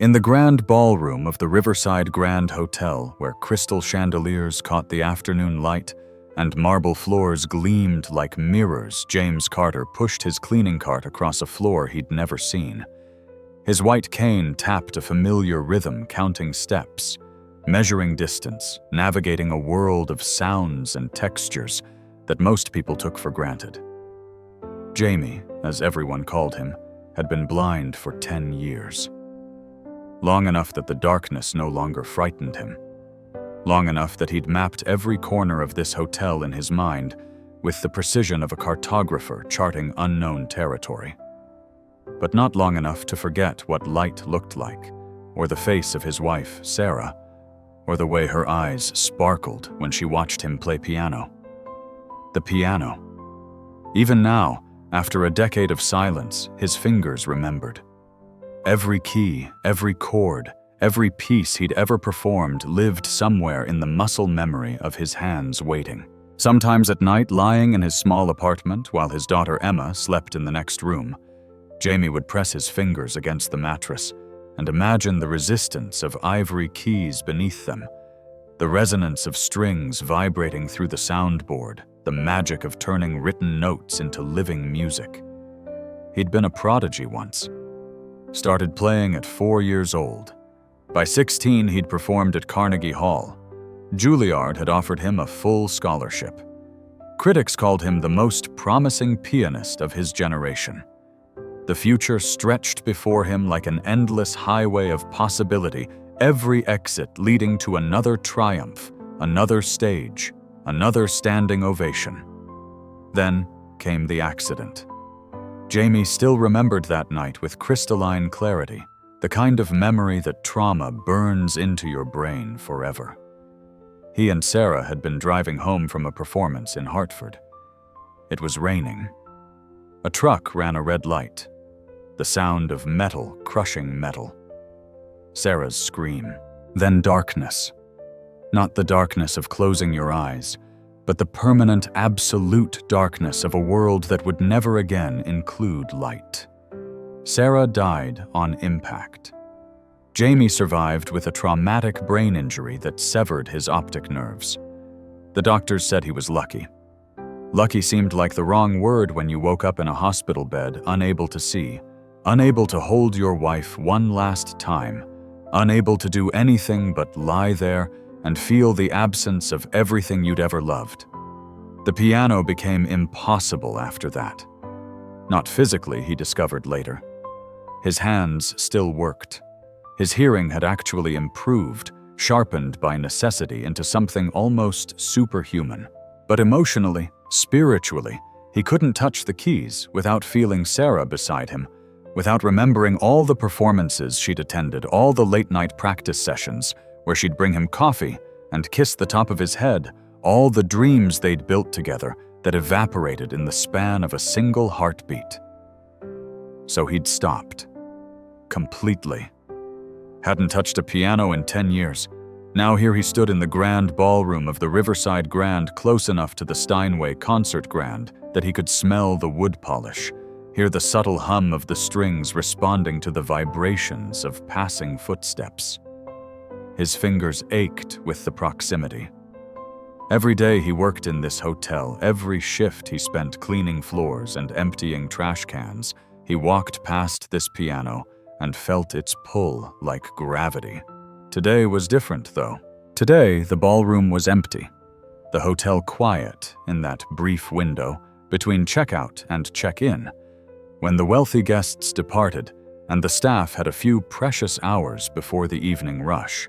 In the grand ballroom of the Riverside Grand Hotel, where crystal chandeliers caught the afternoon light and marble floors gleamed like mirrors, James Carter pushed his cleaning cart across a floor he'd never seen. His white cane tapped a familiar rhythm, counting steps, measuring distance, navigating a world of sounds and textures that most people took for granted. Jamie, as everyone called him, had been blind for 10 years. Long enough that the darkness no longer frightened him. Long enough that he'd mapped every corner of this hotel in his mind with the precision of a cartographer charting unknown territory. But not long enough to forget what light looked like, or the face of his wife, Sarah, or the way her eyes sparkled when she watched him play piano. The piano. Even now, after a decade of silence, his fingers remembered. Every key, every chord, every piece he'd ever performed lived somewhere in the muscle memory of his hands waiting. Sometimes at night, lying in his small apartment while his daughter Emma slept in the next room, Jamie would press his fingers against the mattress and imagine the resistance of ivory keys beneath them, the resonance of strings vibrating through the soundboard, the magic of turning written notes into living music. He'd been a prodigy once. Started playing at 4 years old. By 16, he'd performed at Carnegie Hall. Juilliard had offered him a full scholarship. Critics called him the most promising pianist of his generation. The future stretched before him like an endless highway of possibility, every exit leading to another triumph, another stage, another standing ovation. Then came the accident. Jamie still remembered that night with crystalline clarity, the kind of memory that trauma burns into your brain forever. He and Sarah had been driving home from a performance in Hartford. It was raining. A truck ran a red light, the sound of metal crushing metal. Sarah's scream. Then darkness. Not the darkness of closing your eyes, but the permanent, absolute darkness of a world that would never again include light. Sarah died on impact. Jamie survived with a traumatic brain injury that severed his optic nerves. The doctors said he was lucky. Lucky seemed like the wrong word when you woke up in a hospital bed, unable to see, unable to hold your wife one last time, unable to do anything but lie there and feel the absence of everything you'd ever loved. The piano became impossible after that. Not physically, he discovered later. His hands still worked. His hearing had actually improved, sharpened by necessity into something almost superhuman. But emotionally, spiritually, he couldn't touch the keys without feeling Sarah beside him, without remembering all the performances she'd attended, all the late-night practice sessions, where she'd bring him coffee and kiss the top of his head, all the dreams they'd built together that evaporated in the span of a single heartbeat. So he'd stopped. Completely. Hadn't touched a piano in 10 years. Now here he stood in the grand ballroom of the Riverside Grand, close enough to the Steinway Concert Grand that he could smell the wood polish, hear the subtle hum of the strings responding to the vibrations of passing footsteps. His fingers ached with the proximity. Every day he worked in this hotel, every shift he spent cleaning floors and emptying trash cans, he walked past this piano and felt its pull like gravity. Today was different, though. Today, the ballroom was empty. The hotel quiet in that brief window between checkout and check-in, when the wealthy guests departed and the staff had a few precious hours before the evening rush.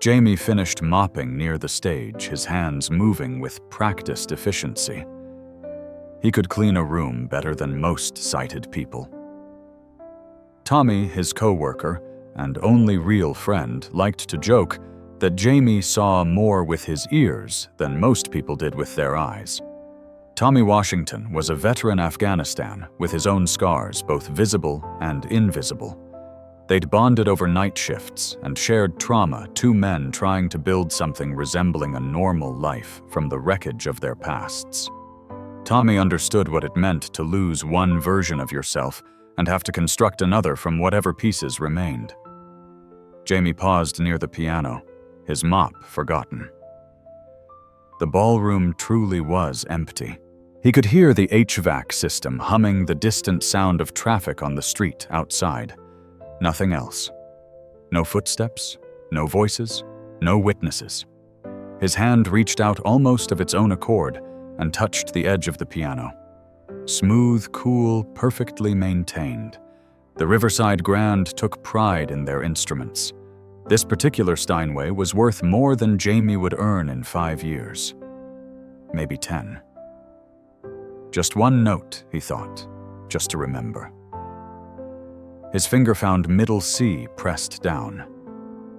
Jamie finished mopping near the stage, his hands moving with practiced efficiency. He could clean a room better than most sighted people. Tommy, his co-worker and only real friend, liked to joke that Jamie saw more with his ears than most people did with their eyes. Tommy Washington was a veteran Afghanistan with his own scars, both visible and invisible. They'd bonded over night shifts and shared trauma, two men trying to build something resembling a normal life from the wreckage of their pasts. Tommy understood what it meant to lose one version of yourself and have to construct another from whatever pieces remained. Jamie paused near the piano, his mop forgotten. The ballroom truly was empty. He could hear the HVAC system humming the distant sound of traffic on the street outside. Nothing else. No footsteps, no voices, no witnesses. His hand reached out almost of its own accord and touched the edge of the piano. Smooth, cool, perfectly maintained. The Riverside Grand took pride in their instruments. This particular Steinway was worth more than Jamie would earn in 5 years. Maybe 10. Just one note, he thought, just to remember. His finger found middle C pressed down.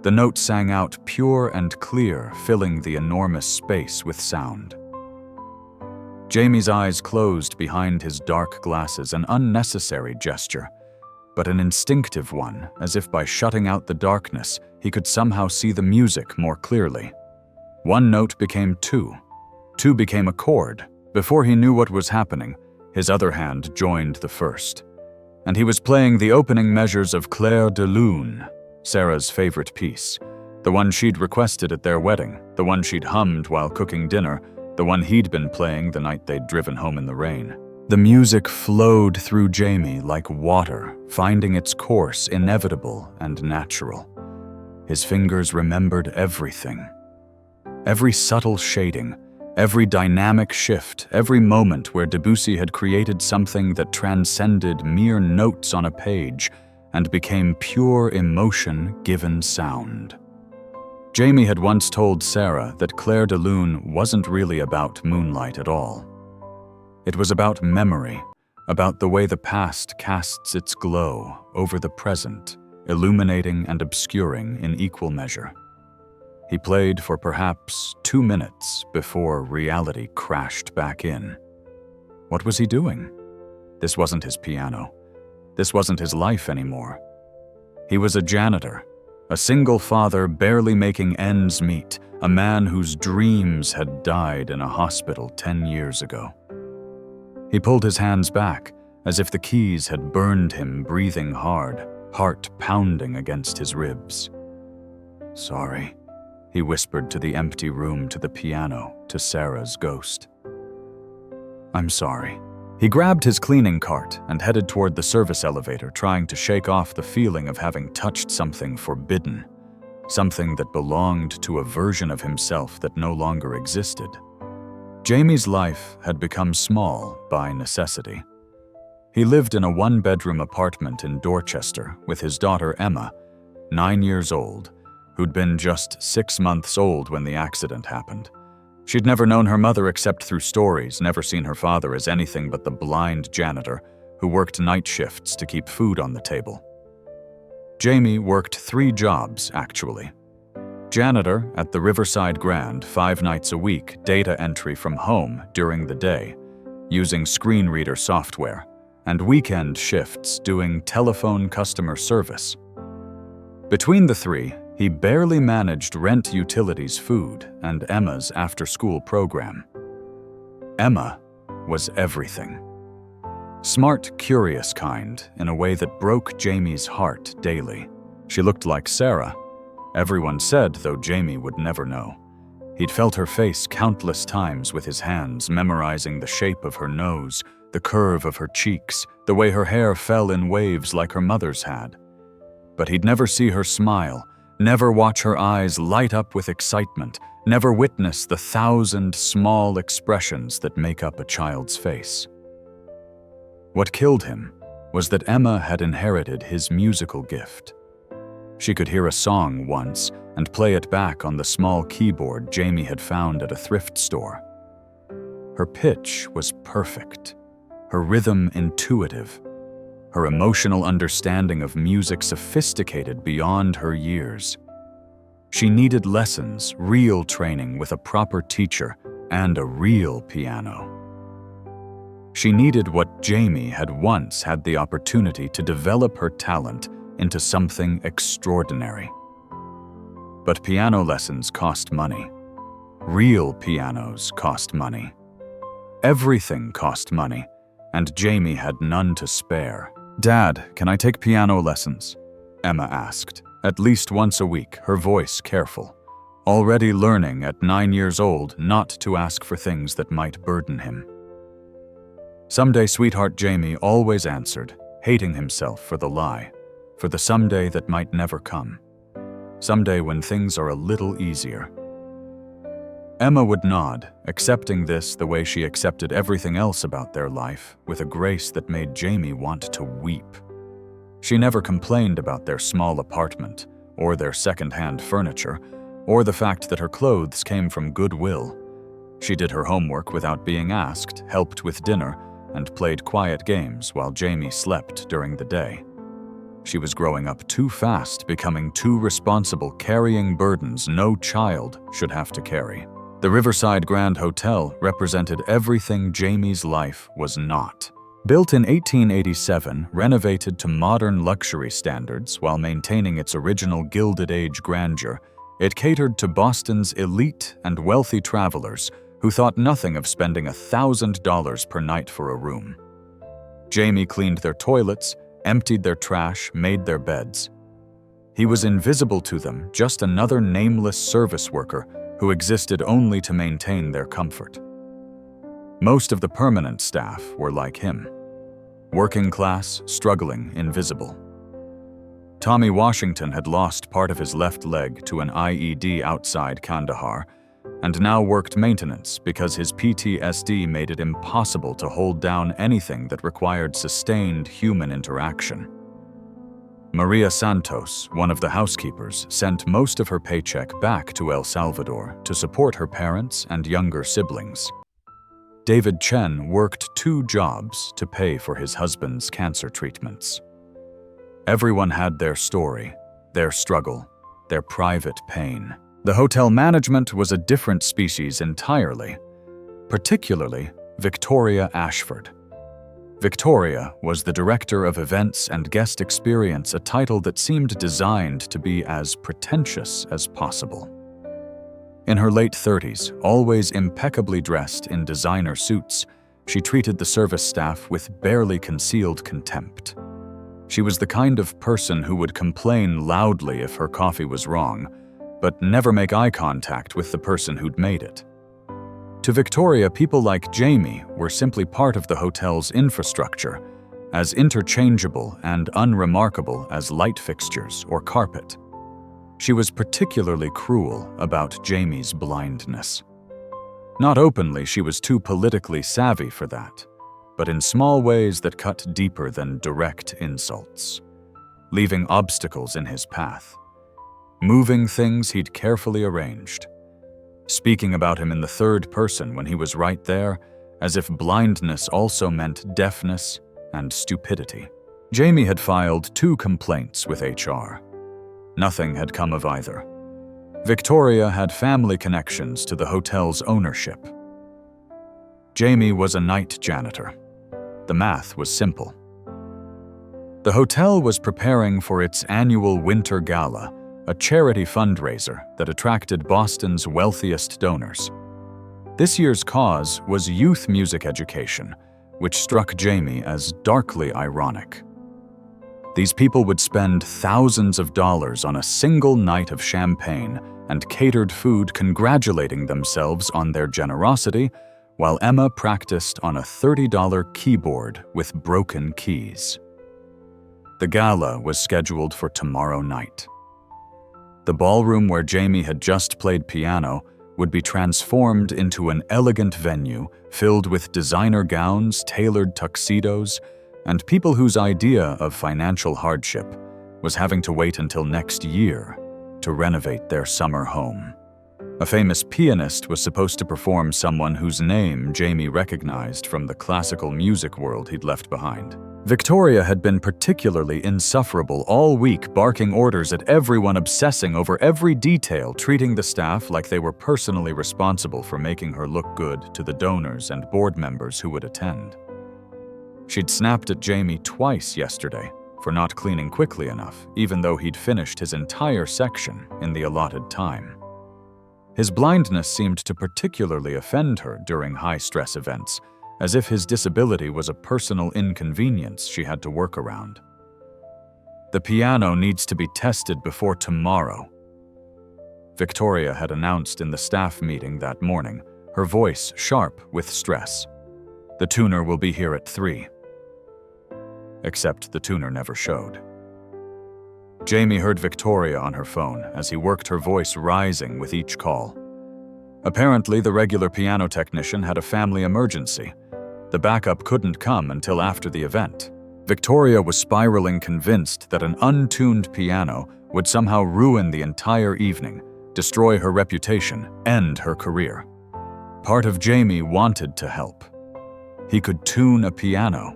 The note sang out pure and clear, filling the enormous space with sound. Jamie's eyes closed behind his dark glasses, an unnecessary gesture, but an instinctive one, as if by shutting out the darkness, he could somehow see the music more clearly. One note became two. Two became a chord. Before he knew what was happening, his other hand joined the first. And he was playing the opening measures of Clair de Lune, Sarah's favorite piece, the one she'd requested at their wedding, the one she'd hummed while cooking dinner, the one he'd been playing the night they'd driven home in the rain. The music flowed through Jamie like water, finding its course inevitable and natural. His fingers remembered everything. Every subtle shading, every dynamic shift, every moment where Debussy had created something that transcended mere notes on a page and became pure emotion given sound. Jamie had once told Sarah that Clair de Lune wasn't really about moonlight at all. It was about memory, about the way the past casts its glow over the present, illuminating and obscuring in equal measure. He played for perhaps 2 minutes before reality crashed back in. What was he doing? This wasn't his piano. This wasn't his life anymore. He was a janitor, a single father barely making ends meet, a man whose dreams had died in a hospital 10 years ago. He pulled his hands back, as if the keys had burned him, breathing hard, heart pounding against his ribs. "Sorry," he whispered to the empty room, to the piano, to Sarah's ghost. "I'm sorry." He grabbed his cleaning cart and headed toward the service elevator, trying to shake off the feeling of having touched something forbidden, something that belonged to a version of himself that no longer existed. Jamie's life had become small by necessity. He lived in a 1-bedroom apartment in Dorchester with his daughter Emma, 9 years old, who'd been just 6 months old when the accident happened. She'd never known her mother except through stories, never seen her father as anything but the blind janitor who worked night shifts to keep food on the table. Jamie worked 3 jobs, actually. Janitor at the Riverside Grand 5 nights a week, data entry from home during the day, using screen reader software, and weekend shifts doing telephone customer service. Between the 3, he barely managed rent, utilities, food, and Emma's after-school program. Emma was everything. Smart, curious kind, in a way that broke Jamie's heart daily. She looked like Sarah. Everyone said, though Jamie would never know. He'd felt her face countless times with his hands, memorizing the shape of her nose, the curve of her cheeks, the way her hair fell in waves like her mother's had. But he'd never see her smile, never watch her eyes light up with excitement, never witness the 1,000 small expressions that make up a child's face. What killed him was that Emma had inherited his musical gift. She could hear a song once and play it back on the small keyboard Jamie had found at a thrift store. Her pitch was perfect, her rhythm intuitive, her emotional understanding of music sophisticated beyond her years. She needed lessons, real training with a proper teacher and a real piano. She needed what Jamie had once had the opportunity to develop her talent into something extraordinary. But piano lessons cost money. Real pianos cost money. Everything cost money, and Jamie had none to spare. "Dad, can I take piano lessons?" Emma asked, at least once a week, her voice careful, already learning at 9 years old not to ask for things that might burden him. Someday sweetheart Jamie always answered, hating himself for the lie, for the someday that might never come. Someday when things are a little easier. Emma would nod, accepting this the way she accepted everything else about their life, with a grace that made Jamie want to weep. She never complained about their small apartment, or their second-hand furniture, or the fact that her clothes came from Goodwill. She did her homework without being asked, helped with dinner, and played quiet games while Jamie slept during the day. She was growing up too fast, becoming too responsible, carrying burdens no child should have to carry. The Riverside Grand Hotel represented everything Jamie's life was not. Built in 1887, renovated to modern luxury standards while maintaining its original Gilded Age grandeur, it catered to Boston's elite and wealthy travelers who thought nothing of spending $1,000 per night for a room. Jamie cleaned their toilets, emptied their trash, made their beds. He was invisible to them, just another nameless service worker who existed only to maintain their comfort. Most of the permanent staff were like him. Working class, struggling, invisible. Tommy Washington had lost part of his left leg to an IED outside Kandahar, and now worked maintenance because his PTSD made it impossible to hold down anything that required sustained human interaction. Maria Santos, one of the housekeepers, sent most of her paycheck back to El Salvador to support her parents and younger siblings. David Chen worked 2 jobs to pay for his husband's cancer treatments. Everyone had their story, their struggle, their private pain. The hotel management was a different species entirely, particularly Victoria Ashford. Victoria was the director of events and guest experience, a title that seemed designed to be as pretentious as possible. In her late 30s, always impeccably dressed in designer suits, she treated the service staff with barely concealed contempt. She was the kind of person who would complain loudly if her coffee was wrong, but never make eye contact with the person who'd made it. To Victoria, people like Jamie were simply part of the hotel's infrastructure, as interchangeable and unremarkable as light fixtures or carpet. She was particularly cruel about Jamie's blindness. Not openly, she was too politically savvy for that, but in small ways that cut deeper than direct insults, leaving obstacles in his path, moving things he'd carefully arranged, speaking about him in the third person when he was right there, as if blindness also meant deafness and stupidity. Jamie had filed 2 complaints with HR. Nothing had come of either. Victoria had family connections to the hotel's ownership. Jamie was a night janitor. The math was simple. The hotel was preparing for its annual winter gala, a charity fundraiser that attracted Boston's wealthiest donors. This year's cause was youth music education, which struck Jamie as darkly ironic. These people would spend thousands of dollars on a single night of champagne and catered food, congratulating themselves on their generosity, while Emma practiced on a $30 keyboard with broken keys. The gala was scheduled for tomorrow night. The ballroom where Jamie had just played piano would be transformed into an elegant venue filled with designer gowns, tailored tuxedos, and people whose idea of financial hardship was having to wait until next year to renovate their summer home. A famous pianist was supposed to perform someone whose name Jamie recognized from the classical music world he'd left behind. Victoria had been particularly insufferable all week, barking orders at everyone, obsessing over every detail, treating the staff like they were personally responsible for making her look good to the donors and board members who would attend. She'd snapped at Jamie twice yesterday for not cleaning quickly enough, even though he'd finished his entire section in the allotted time. His blindness seemed to particularly offend her during high-stress events, as if his disability was a personal inconvenience she had to work around. "The piano needs to be tested before tomorrow," Victoria had announced in the staff meeting that morning, her voice sharp with stress. "The tuner will be here at 3. Except the tuner never showed. Jamie heard Victoria on her phone as he worked, her voice rising with each call. Apparently, the regular piano technician had a family emergency. The backup couldn't come until after the event. Victoria was spiraling, convinced that an untuned piano would somehow ruin the entire evening, destroy her reputation, end her career. Part of Jamie wanted to help. He could tune a piano.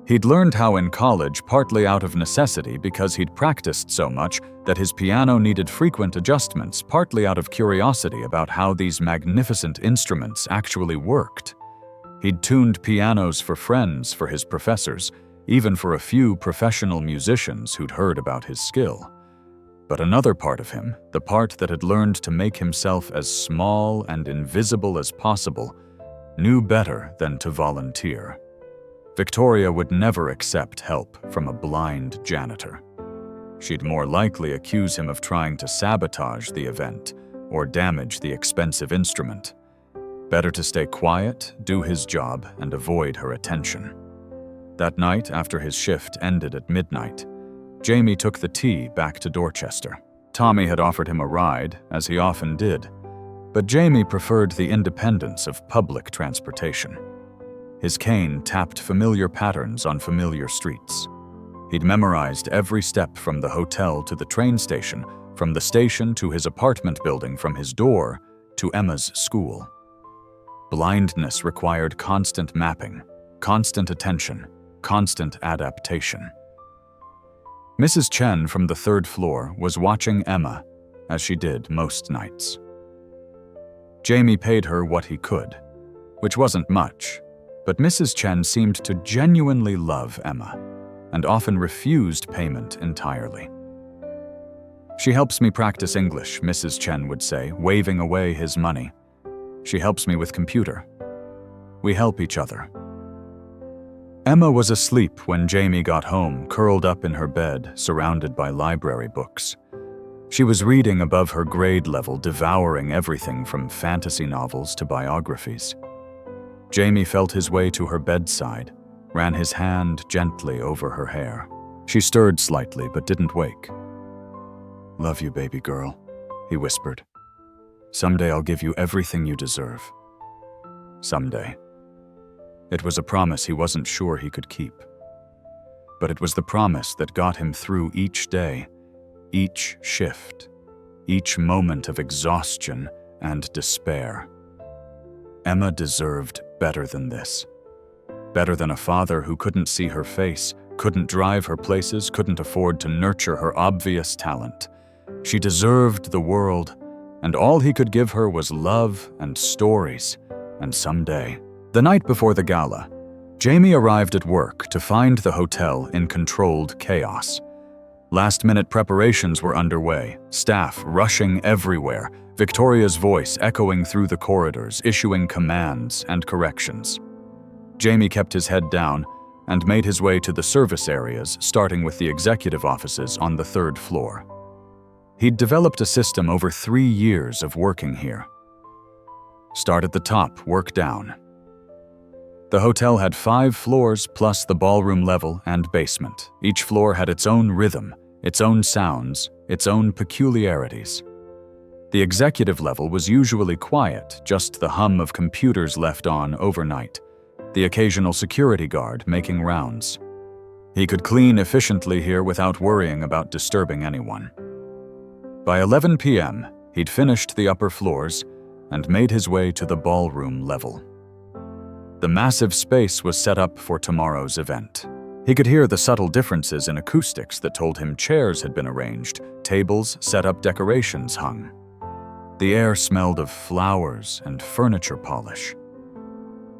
He'd learned how in college, partly out of necessity because he'd practiced so much that his piano needed frequent adjustments, partly out of curiosity about how these magnificent instruments actually worked. He'd tuned pianos for friends, for his professors, even for a few professional musicians who'd heard about his skill. But another part of him, the part that had learned to make himself as small and invisible as possible, knew better than to volunteer. Victoria would never accept help from a blind janitor. She'd more likely accuse him of trying to sabotage the event or damage the expensive instrument. Better to stay quiet, do his job, and avoid her attention. That night, after his shift ended at midnight, Jamie took the T back to Dorchester. Tommy had offered him a ride, as he often did, but Jamie preferred the independence of public transportation. His cane tapped familiar patterns on familiar streets. He'd memorized every step from the hotel to the train station, from the station to his apartment building, from his door to Emma's school. Blindness required constant mapping, constant attention, constant adaptation. Mrs. Chen from the 3rd floor was watching Emma, as she did most nights. Jamie paid her what he could, which wasn't much, but Mrs. Chen seemed to genuinely love Emma, and often refused payment entirely. "She helps me practice English," Mrs. Chen would say, waving away his money. "She helps me with computer. We help each other." Emma was asleep when Jamie got home, curled up in her bed, surrounded by library books. She was reading above her grade level, devouring everything from fantasy novels to biographies. Jamie felt his way to her bedside, ran his hand gently over her hair. She stirred slightly but didn't wake. "Love you, baby girl," he whispered. "Someday I'll give you everything you deserve. Someday." It was a promise he wasn't sure he could keep. But it was the promise that got him through each day, each shift, each moment of exhaustion and despair. Emma deserved better than this. Better than a father who couldn't see her face, couldn't drive her places, couldn't afford to nurture her obvious talent. She deserved the world, and all he could give her was love and stories, and someday. The night before the gala, Jamie arrived at work to find the hotel in controlled chaos. Last-minute preparations were underway, staff rushing everywhere, Victoria's voice echoing through the corridors, issuing commands and corrections. Jamie kept his head down and made his way to the service areas, starting with the executive offices on the 3rd floor. He'd developed a system over 3 years of working here. Start at the top, work down. The hotel had 5 floors plus the ballroom level and basement. Each floor had its own rhythm, its own sounds, its own peculiarities. The executive level was usually quiet, just the hum of computers left on overnight, the occasional security guard making rounds. He could clean efficiently here without worrying about disturbing anyone. By 11 p.m., he'd finished the upper floors and made his way to the ballroom level. The massive space was set up for tomorrow's event. He could hear the subtle differences in acoustics that told him chairs had been arranged, tables set up, decorations hung. The air smelled of flowers and furniture polish.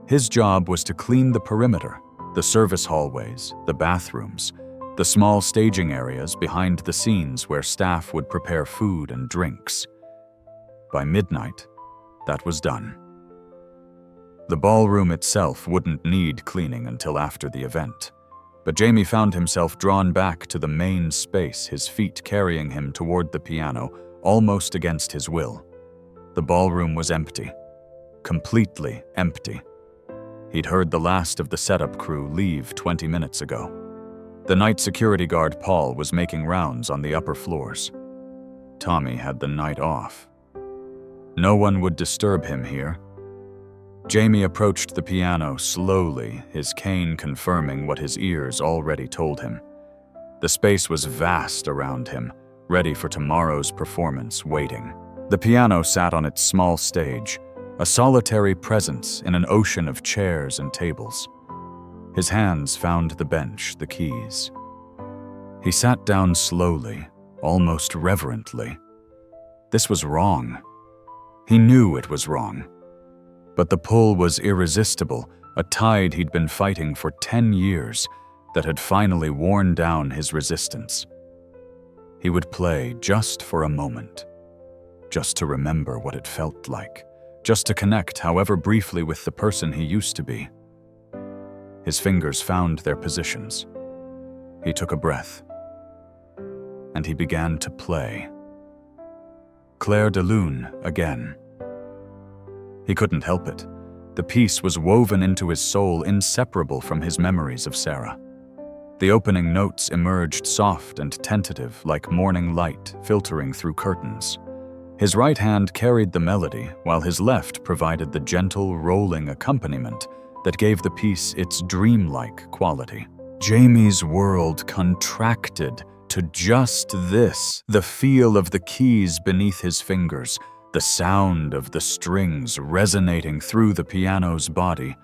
His job was to clean the perimeter, the service hallways, the bathrooms, the small staging areas behind the scenes where staff would prepare food and drinks. By midnight, that was done. The ballroom itself wouldn't need cleaning until after the event, but Jamie found himself drawn back to the main space, his feet carrying him toward the piano, almost against his will. The ballroom was empty, completely empty. He'd heard the last of the setup crew leave 20 minutes ago. The night security guard Paul was making rounds on the upper floors. Tommy had the night off. No one would disturb him here. Jamie approached the piano slowly, his cane confirming what his ears already told him. The space was vast around him, ready for tomorrow's performance waiting. The piano sat on its small stage, a solitary presence in an ocean of chairs and tables. His hands found the bench, the keys. He sat down slowly, almost reverently. This was wrong. He knew it was wrong. But the pull was irresistible, a tide he'd been fighting for 10 years that had finally worn down his resistance. He would play just for a moment, just to remember what it felt like, just to connect, however briefly, with the person he used to be. His fingers found their positions. He took a breath, and he began to play. Clair de Lune again. He couldn't help it. The piece was woven into his soul, inseparable from his memories of Sarah. The opening notes emerged soft and tentative, like morning light filtering through curtains. His right hand carried the melody, while his left provided the gentle, rolling accompaniment that gave the piece its dreamlike quality. Jamie's world contracted to just this, the feel of the keys beneath his fingers, the sound of the strings resonating through the piano's body,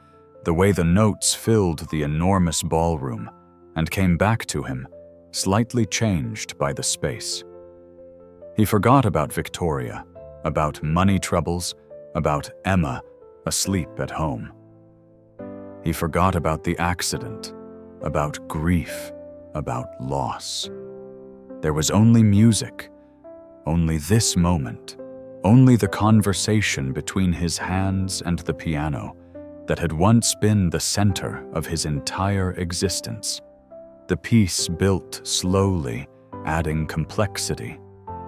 the way the notes filled the enormous ballroom and came back to him, slightly changed by the space. He forgot about Victoria, about money troubles, about Emma, asleep at home. He forgot about the accident, about grief, about loss. There was only music, only this moment, only the conversation between his hands and the piano that had once been the center of his entire existence. The piece built slowly, adding complexity,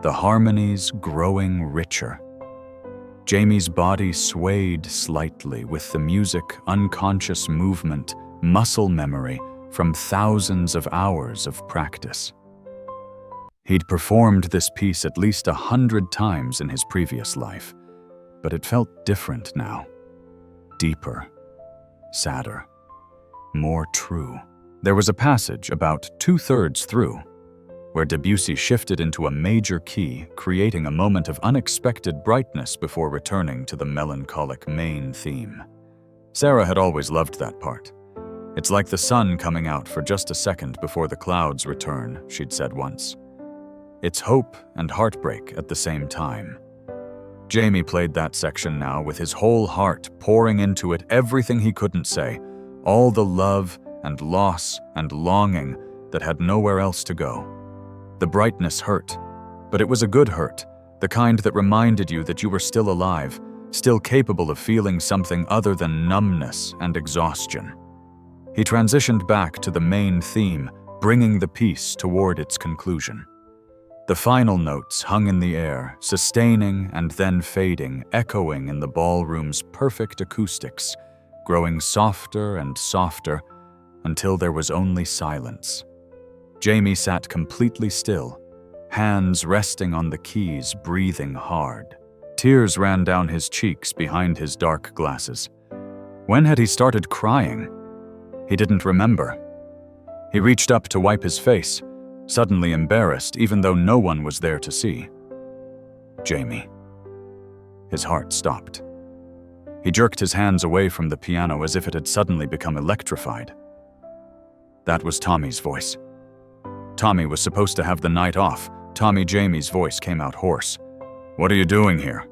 the harmonies growing richer. Jamie's body swayed slightly with the music, unconscious movement, muscle memory from thousands of hours of practice. He'd performed this piece at least 100 times in his previous life, but it felt different now. Deeper, sadder, more true. There was a passage about 2/3 through, where Debussy shifted into a major key, creating a moment of unexpected brightness before returning to the melancholic main theme. Sarah had always loved that part. "It's like the sun coming out for just a second before the clouds return," she'd said once. It's hope and heartbreak at the same time. Jamie played that section now with his whole heart, pouring into it everything he couldn't say, all the love and loss and longing that had nowhere else to go. The brightness hurt, but it was a good hurt, the kind that reminded you that you were still alive, still capable of feeling something other than numbness and exhaustion. He transitioned back to the main theme, bringing the piece toward its conclusion. The final notes hung in the air, sustaining and then fading, echoing in the ballroom's perfect acoustics, growing softer and softer until there was only silence. Jamie sat completely still, hands resting on the keys, breathing hard. Tears ran down his cheeks behind his dark glasses. When had he started crying? He didn't remember. He reached up to wipe his face, suddenly embarrassed even though no one was there to see. Jamie. His heart stopped. He jerked his hands away from the piano as if it had suddenly become electrified. That was Tommy's voice. Tommy was supposed to have the night off. Jamie's voice came out hoarse. "What are you doing here?"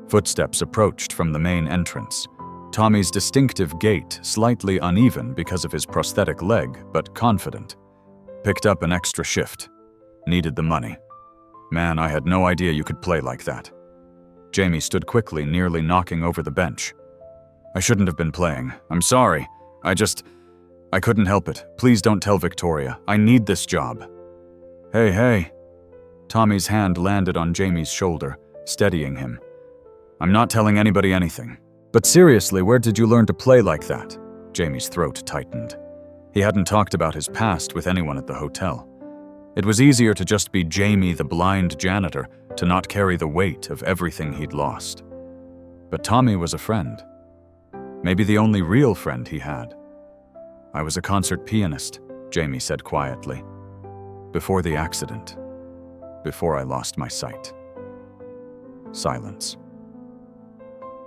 Footsteps approached from the main entrance. Tommy's distinctive gait, slightly uneven because of his prosthetic leg, but confident. "Picked up an extra shift. Needed the money. Man, I had no idea you could play like that." Jamie stood quickly, nearly knocking over the bench. I shouldn't have been playing. I'm sorry. I couldn't help it. Please don't tell Victoria. I need this job." Hey. Tommy's hand landed on Jamie's shoulder, steadying him. "I'm not telling anybody anything. But seriously, where did you learn to play like that?" Jamie's throat tightened. He hadn't talked about his past with anyone at the hotel. It was easier to just be Jamie the blind janitor, to not carry the weight of everything he'd lost. But Tommy was a friend. Maybe the only real friend he had. "I was a concert pianist," Jamie said quietly. "Before the accident. Before I lost my sight." Silence.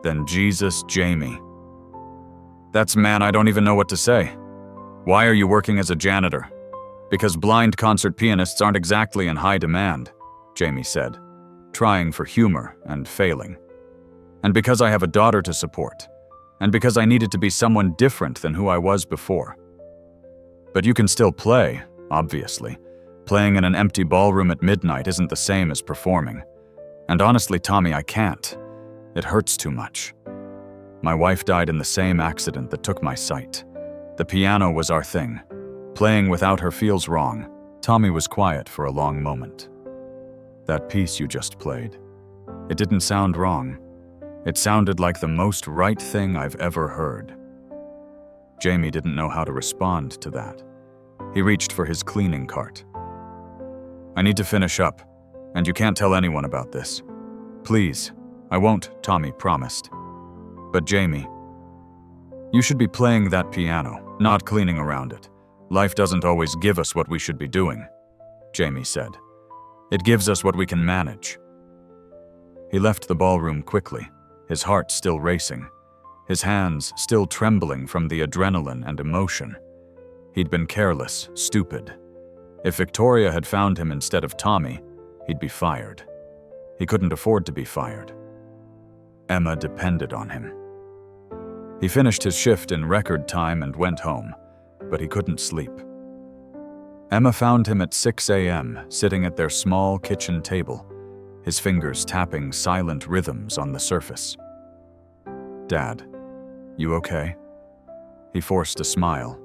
"Then Jesus, Jamie. Man, I don't even know what to say. Why are you working as a janitor?" "Because blind concert pianists aren't exactly in high demand," Jamie said, trying for humor and failing. "And because I have a daughter to support. And because I needed to be someone different than who I was before." "But you can still play, obviously. Playing in an empty ballroom at midnight isn't the same as performing. And honestly, Tommy, I can't. It hurts too much. My wife died in the same accident that took my sight. The piano was our thing. Playing without her feels wrong." Tommy was quiet for a long moment. "That piece you just played. It didn't sound wrong. It sounded like the most right thing I've ever heard." Jamie didn't know how to respond to that. He reached for his cleaning cart. "I need to finish up, and you can't tell anyone about this. Please." "I won't," Tommy promised. "But Jamie, you should be playing that piano, not cleaning around it. Life doesn't always give us what we should be doing," Jamie said. "It gives us what we can manage." He left the ballroom quickly, his heart still racing, his hands still trembling from the adrenaline and emotion. He'd been careless, stupid. If Victoria had found him instead of Tommy, he'd be fired. He couldn't afford to be fired. Emma depended on him. He finished his shift in record time and went home, but he couldn't sleep. Emma found him at 6 a.m., sitting at their small kitchen table, his fingers tapping silent rhythms on the surface. "Dad, you okay?" He forced a smile,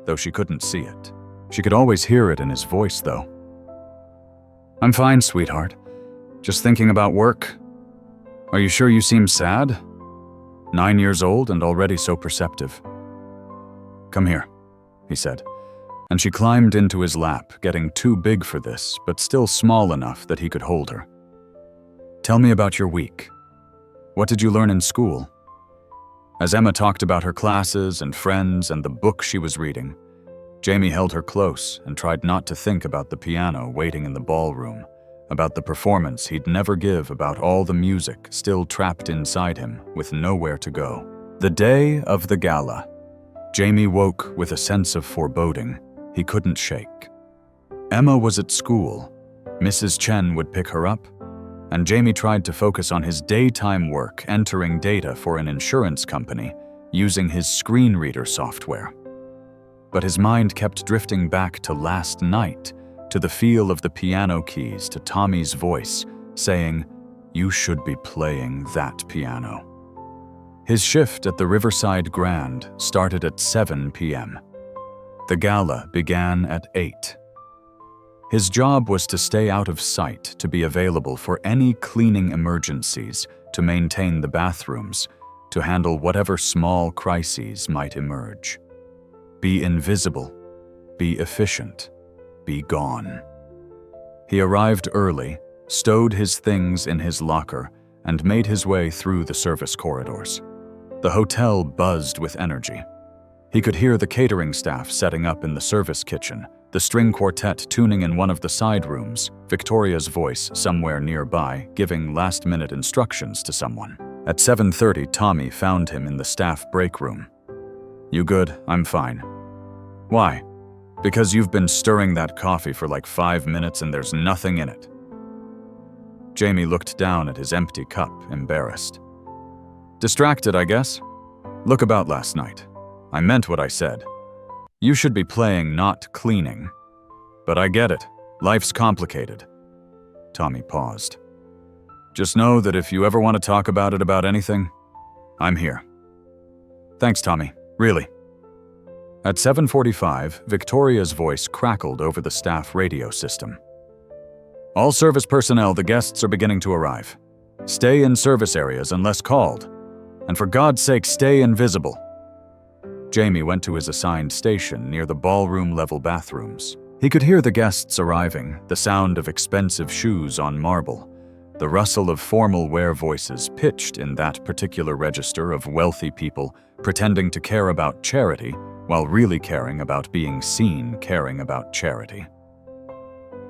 though she couldn't see it. She could always hear it in his voice, though. "I'm fine, sweetheart. Just thinking about work. Are you sure you seem sad? 9 years old and already so perceptive." "Come here," he said, and she climbed into his lap, getting too big for this, but still small enough that he could hold her. "Tell me about your week. What did you learn in school?" As Emma talked about her classes and friends and the book she was reading, Jamie held her close and tried not to think about the piano waiting in the ballroom, about the performance he'd never give, about all the music still trapped inside him with nowhere to go. The day of the gala. Jamie woke with a sense of foreboding he couldn't shake. Emma was at school. Mrs. Chen would pick her up, and Jamie tried to focus on his daytime work entering data for an insurance company using his screen reader software. But his mind kept drifting back to last night, to the feel of the piano keys, to Tommy's voice saying, "You should be playing that piano." His shift at the Riverside Grand started at 7 p.m. The gala began at 8. His job was to stay out of sight, to be available for any cleaning emergencies, to maintain the bathrooms, to handle whatever small crises might emerge. Be invisible, be efficient, be gone. He arrived early, stowed his things in his locker, and made his way through the service corridors. The hotel buzzed with energy. He could hear the catering staff setting up in the service kitchen, the string quartet tuning in one of the side rooms, Victoria's voice somewhere nearby giving last-minute instructions to someone. At 7:30, Tommy found him in the staff break room. "You good? I'm fine." "Why?" "Because you've been stirring that coffee for like 5 minutes and there's nothing in it." Jamie looked down at his empty cup, embarrassed. "Distracted, I guess. Look about last night. I meant what I said. You should be playing, not cleaning. But I get it. Life's complicated." Tommy paused. "Just know that if you ever want to talk about anything, I'm here." Thanks, Tommy. Really. At 7:45, Victoria's voice crackled over the staff radio system. All service personnel, the guests are beginning to arrive. Stay in service areas unless called. And for God's sake, stay invisible. Jamie went to his assigned station near the ballroom-level bathrooms. He could hear the guests arriving, the sound of expensive shoes on marble, the rustle of formal wear voices pitched in that particular register of wealthy people pretending to care about charity while really caring about being seen caring about charity.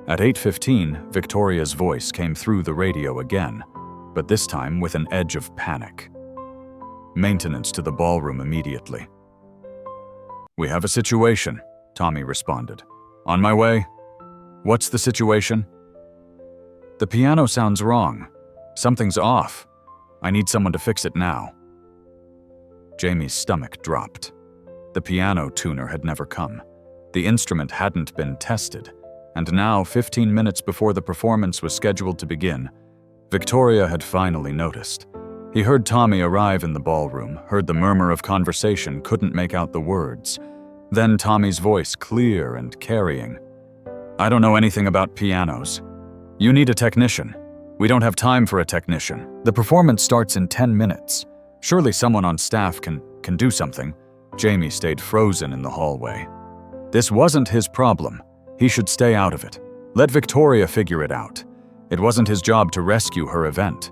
At 8:15, Victoria's voice came through the radio again, but this time with an edge of panic. Maintenance to the ballroom immediately. We have a situation, Tommy responded. On my way. What's the situation? The piano sounds wrong. Something's off. I need someone to fix it now. Jamie's stomach dropped. The piano tuner had never come. The instrument hadn't been tested. And now, 15 minutes before the performance was scheduled to begin, Victoria had finally noticed. He heard Tommy arrive in the ballroom, heard the murmur of conversation, couldn't make out the words. Then Tommy's voice, clear and carrying. I don't know anything about pianos. You need a technician. We don't have time for a technician. The performance starts in 10 minutes. Surely someone on staff can do something. Jamie stayed frozen in the hallway. This wasn't his problem. He should stay out of it. Let Victoria figure it out. It wasn't his job to rescue her event.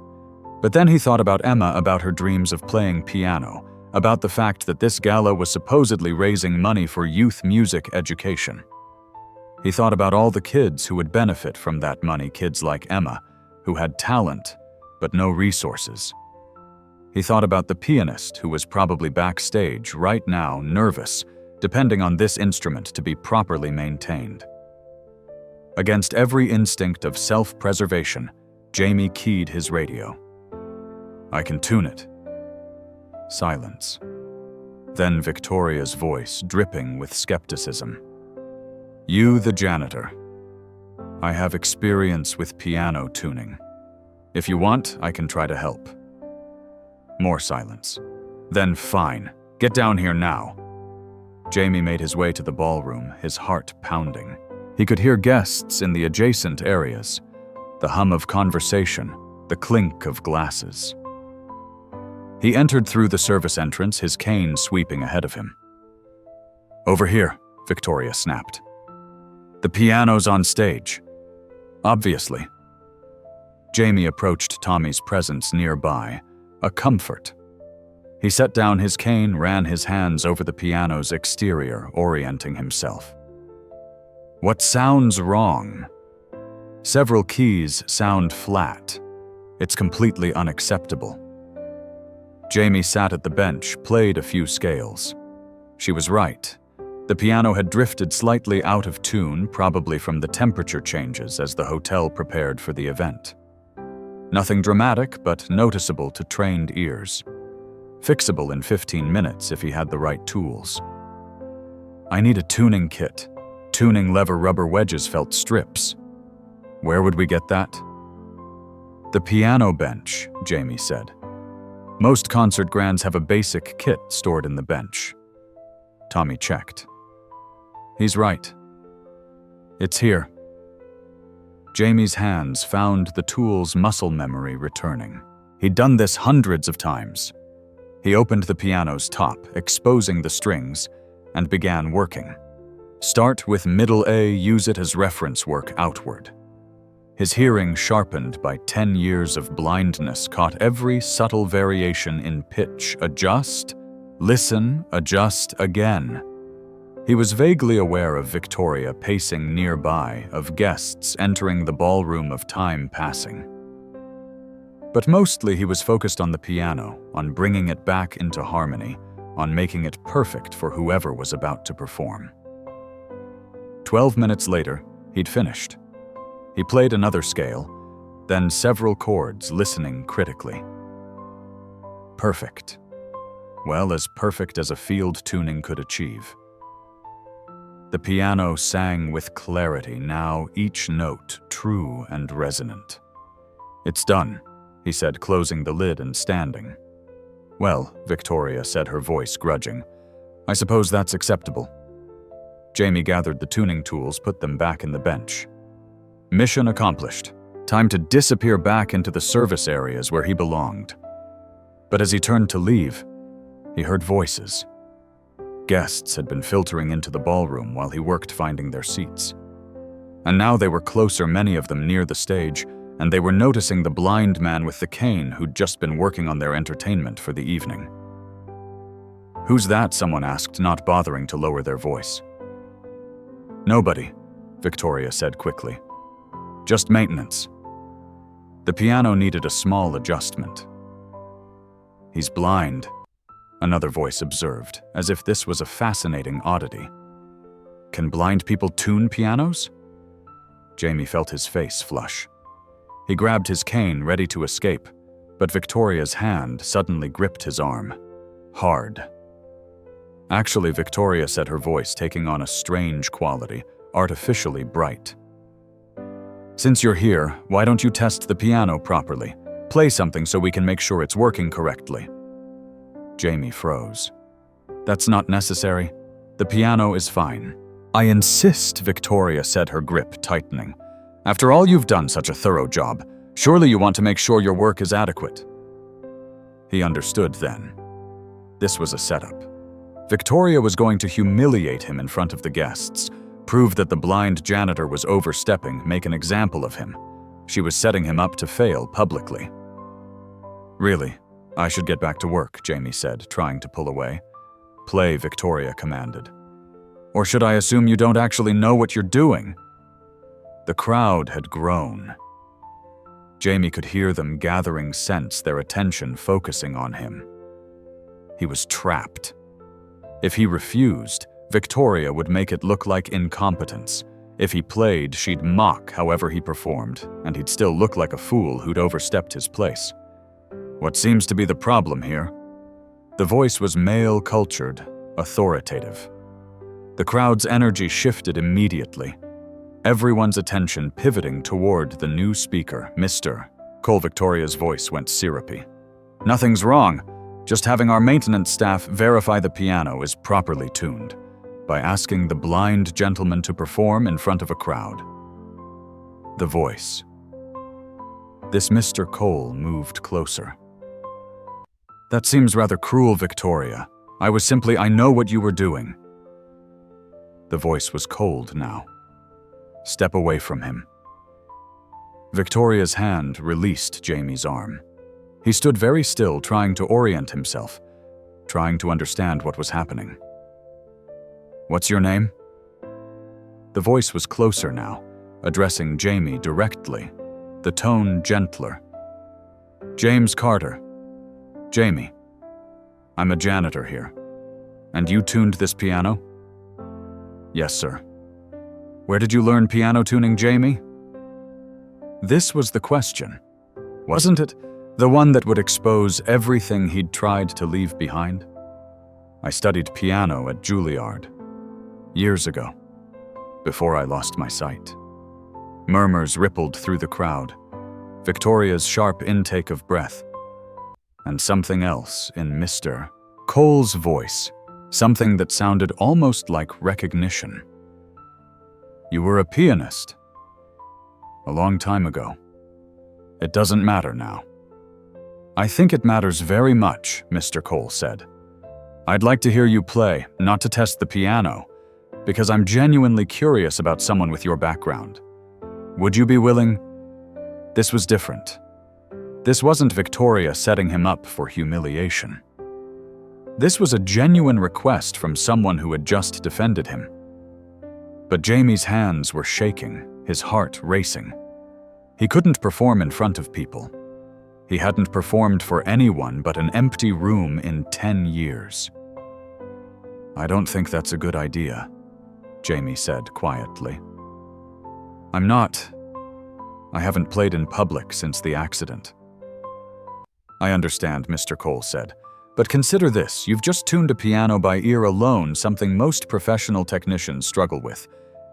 But then he thought about Emma, about her dreams of playing piano, about the fact that this gala was supposedly raising money for youth music education. He thought about all the kids who would benefit from that money, kids like Emma, who had talent, but no resources. He thought about the pianist who was probably backstage right now, nervous, depending on this instrument to be properly maintained. Against every instinct of self-preservation, Jamie keyed his radio. I can tune it. Silence. Then Victoria's voice, dripping with skepticism. You, the janitor. I have experience with piano tuning. If you want, I can try to help. More silence. Then fine. Get down here now. Jamie made his way to the ballroom, his heart pounding. He could hear guests in the adjacent areas, the hum of conversation, the clink of glasses. He entered through the service entrance, his cane sweeping ahead of him. Over here, Victoria snapped. The piano's on stage. Obviously. Jamie approached Tommy's presence nearby, a comfort. He set down his cane, ran his hands over the piano's exterior, orienting himself. What sounds wrong? Several keys sound flat. It's completely unacceptable. Jamie sat at the bench, played a few scales. She was right. The piano had drifted slightly out of tune, probably from the temperature changes as the hotel prepared for the event. Nothing dramatic, but noticeable to trained ears. Fixable in 15 minutes if he had the right tools. I need a tuning kit. Tuning lever rubber wedges felt strips. Where would we get that? The piano bench, Jamie said. Most concert grands have a basic kit stored in the bench. Tommy checked. He's right. It's here. Jamie's hands found the tool's muscle memory returning. He'd done this hundreds of times. He opened the piano's top, exposing the strings, and began working. Start with middle A, use it as reference work outward. His hearing, sharpened by 10 years of blindness, caught every subtle variation in pitch. Adjust, listen, adjust again. He was vaguely aware of Victoria pacing nearby, of guests entering the ballroom, of time passing. But mostly he was focused on the piano, on bringing it back into harmony, on making it perfect for whoever was about to perform. 12 minutes later, he'd finished. He played another scale, then several chords, listening critically. Perfect. Well, as perfect as a field tuning could achieve. The piano sang with clarity, now each note true and resonant. It's done, he said, closing the lid and standing. Well, Victoria said, her voice grudging. I suppose that's acceptable. Jamie gathered the tuning tools, put them back in the bench. Mission accomplished. Time to disappear back into the service areas where he belonged. But as he turned to leave, he heard voices. Guests had been filtering into the ballroom while he worked finding their seats. And now they were closer, many of them near the stage, and they were noticing the blind man with the cane who'd just been working on their entertainment for the evening. Who's that? Someone asked, not bothering to lower their voice. Nobody, Victoria said quickly. Just maintenance. The piano needed a small adjustment. He's blind, another voice observed, as if this was a fascinating oddity. Can blind people tune pianos? Jamie felt his face flush. He grabbed his cane, ready to escape, but Victoria's hand suddenly gripped his arm. Hard. Actually, Victoria said, her voice taking on a strange quality, artificially bright. Since you're here, why don't you test the piano properly? Play something so we can make sure it's working correctly. Jamie froze. That's not necessary. The piano is fine. I insist, Victoria said, her grip tightening. After all, you've done such a thorough job. Surely you want to make sure your work is adequate. He understood then. This was a setup. Victoria was going to humiliate him in front of the guests, prove that the blind janitor was overstepping, make an example of him. She was setting him up to fail publicly. Really, I should get back to work, Jamie said, trying to pull away. Play, Victoria commanded. Or should I assume you don't actually know what you're doing? The crowd had grown. Jamie could hear them gathering sense, their attention focusing on him. He was trapped. If he refused, Victoria would make it look like incompetence. If he played, she'd mock however he performed, and he'd still look like a fool who'd overstepped his place. What seems to be the problem here? The voice was male-cultured, authoritative. The crowd's energy shifted immediately. Everyone's attention pivoting toward the new speaker, Mr. Cole. Victoria's voice went syrupy. Nothing's wrong. Just having our maintenance staff verify the piano is properly tuned by asking the blind gentleman to perform in front of a crowd. The voice. This Mr. Cole moved closer. That seems rather cruel, Victoria. I know what you were doing. The voice was cold now. Step away from him. Victoria's hand released Jamie's arm. He stood very still, trying to orient himself, trying to understand what was happening. What's your name? The voice was closer now, addressing Jamie directly, the tone gentler. James Carter. Jamie. I'm a janitor here. And you tuned this piano? Yes, sir. Where did you learn piano tuning, Jamie? This was the question. Wasn't it? The one that would expose everything he'd tried to leave behind? I studied piano at Juilliard. Years ago. Before I lost my sight. Murmurs rippled through the crowd. Victoria's sharp intake of breath. And something else in Mr. Cole's voice. Something that sounded almost like recognition. You were a pianist. A long time ago. It doesn't matter now. I think it matters very much, Mr. Cole said. I'd like to hear you play, not to test the piano, because I'm genuinely curious about someone with your background. Would you be willing? This was different. This wasn't Victoria setting him up for humiliation. This was a genuine request from someone who had just defended him. But Jamie's hands were shaking, his heart racing. He couldn't perform in front of people. He hadn't performed for anyone but an empty room in 10 years. I don't think that's a good idea, Jamie said quietly. I haven't played in public since the accident. I understand, Mr. Cole said. But consider this, you've just tuned a piano by ear alone, something most professional technicians struggle with.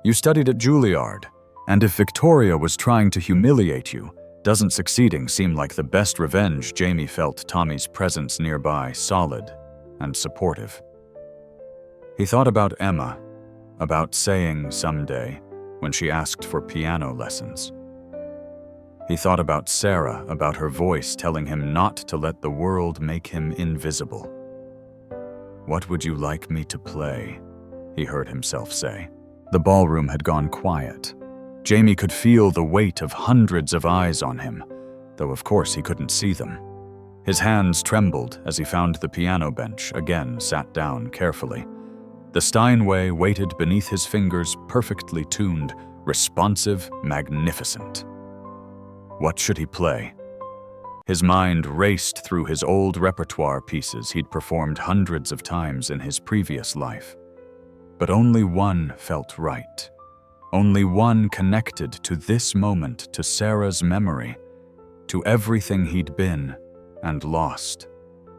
You studied at Juilliard, and if Victoria was trying to humiliate you, Doesn't succeeding seem like the best revenge? Jamie felt Tommy's presence nearby, solid and supportive. He thought about Emma, about saying someday when she asked for piano lessons. He thought about Sarah, about her voice telling him not to let the world make him invisible. "What would you like me to play?" he heard himself say. The ballroom had gone quiet. Jamie could feel the weight of hundreds of eyes on him, though of course he couldn't see them. His hands trembled as he found the piano bench, again sat down carefully. The Steinway waited beneath his fingers, perfectly tuned, responsive, magnificent. What should he play? His mind raced through his old repertoire pieces he'd performed hundreds of times in his previous life. But only one felt right. Only one connected to this moment, to Sarah's memory, to everything he'd been and lost,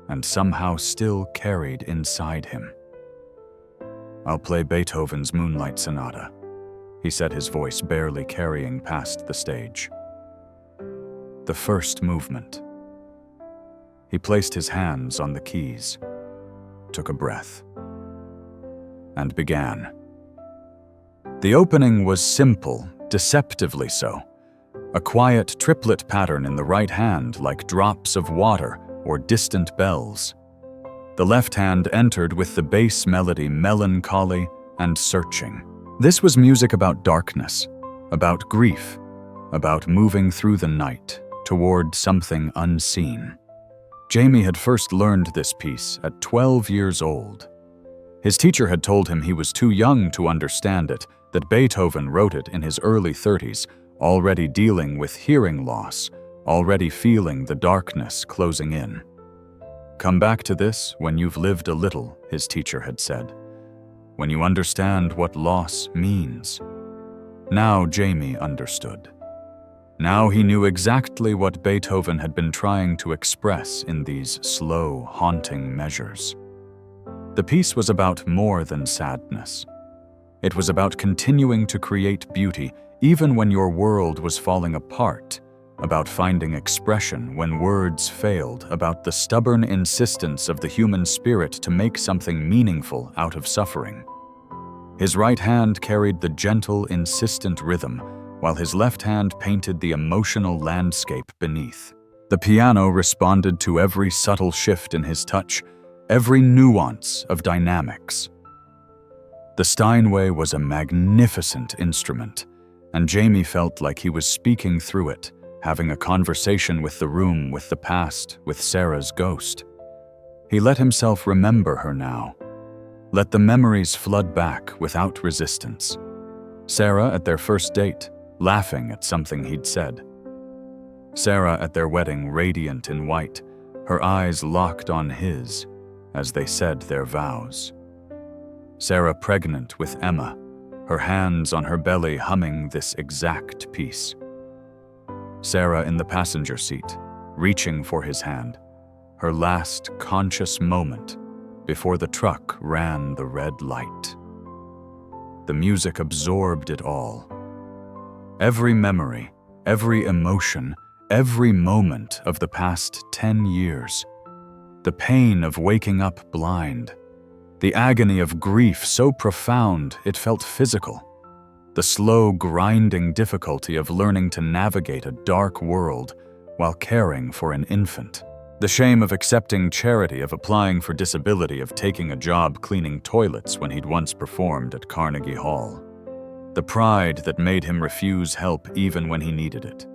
and somehow still carried inside him. "I'll play Beethoven's Moonlight Sonata," he said, his voice barely carrying past the stage. The first movement. He placed his hands on the keys, took a breath, and began. The opening was simple, deceptively so. A quiet triplet pattern in the right hand, like drops of water or distant bells. The left hand entered with the bass melody, melancholy and searching. This was music about darkness, about grief, about moving through the night toward something unseen. Jamie had first learned this piece at 12 years old. His teacher had told him he was too young to understand it, that Beethoven wrote it in his early 30s, already dealing with hearing loss, already feeling the darkness closing in. "Come back to this when you've lived a little," his teacher had said, "when you understand what loss means." Now Jamie understood. Now he knew exactly what Beethoven had been trying to express in these slow, haunting measures. The piece was about more than sadness. It was about continuing to create beauty even when your world was falling apart, about finding expression when words failed, about the stubborn insistence of the human spirit to make something meaningful out of suffering. His right hand carried the gentle, insistent rhythm, while his left hand painted the emotional landscape beneath. The piano responded to every subtle shift in his touch, every nuance of dynamics. The Steinway was a magnificent instrument, and Jamie felt like he was speaking through it, having a conversation with the room, with the past, with Sarah's ghost. He let himself remember her now. Let the memories flood back without resistance. Sarah at their first date, laughing at something he'd said. Sarah at their wedding, radiant in white, her eyes locked on his as they said their vows. Sarah pregnant with Emma, her hands on her belly humming this exact piece. Sarah in the passenger seat, reaching for his hand, her last conscious moment before the truck ran the red light. The music absorbed it all. Every memory, every emotion, every moment of the past 10 years. The pain of waking up blind. The agony of grief so profound it felt physical. The slow, grinding difficulty of learning to navigate a dark world while caring for an infant. The shame of accepting charity, of applying for disability, of taking a job cleaning toilets when he'd once performed at Carnegie Hall. The pride that made him refuse help even when he needed it.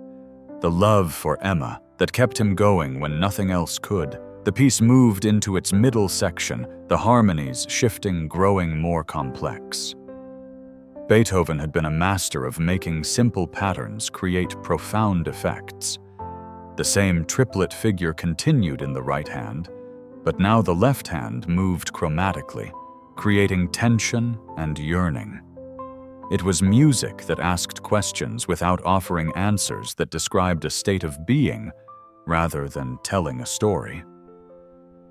The love for Emma that kept him going when nothing else could. The piece moved into its middle section, the harmonies shifting, growing more complex. Beethoven had been a master of making simple patterns create profound effects. The same triplet figure continued in the right hand, but now the left hand moved chromatically, creating tension and yearning. It was music that asked questions without offering answers, that described a state of being rather than telling a story.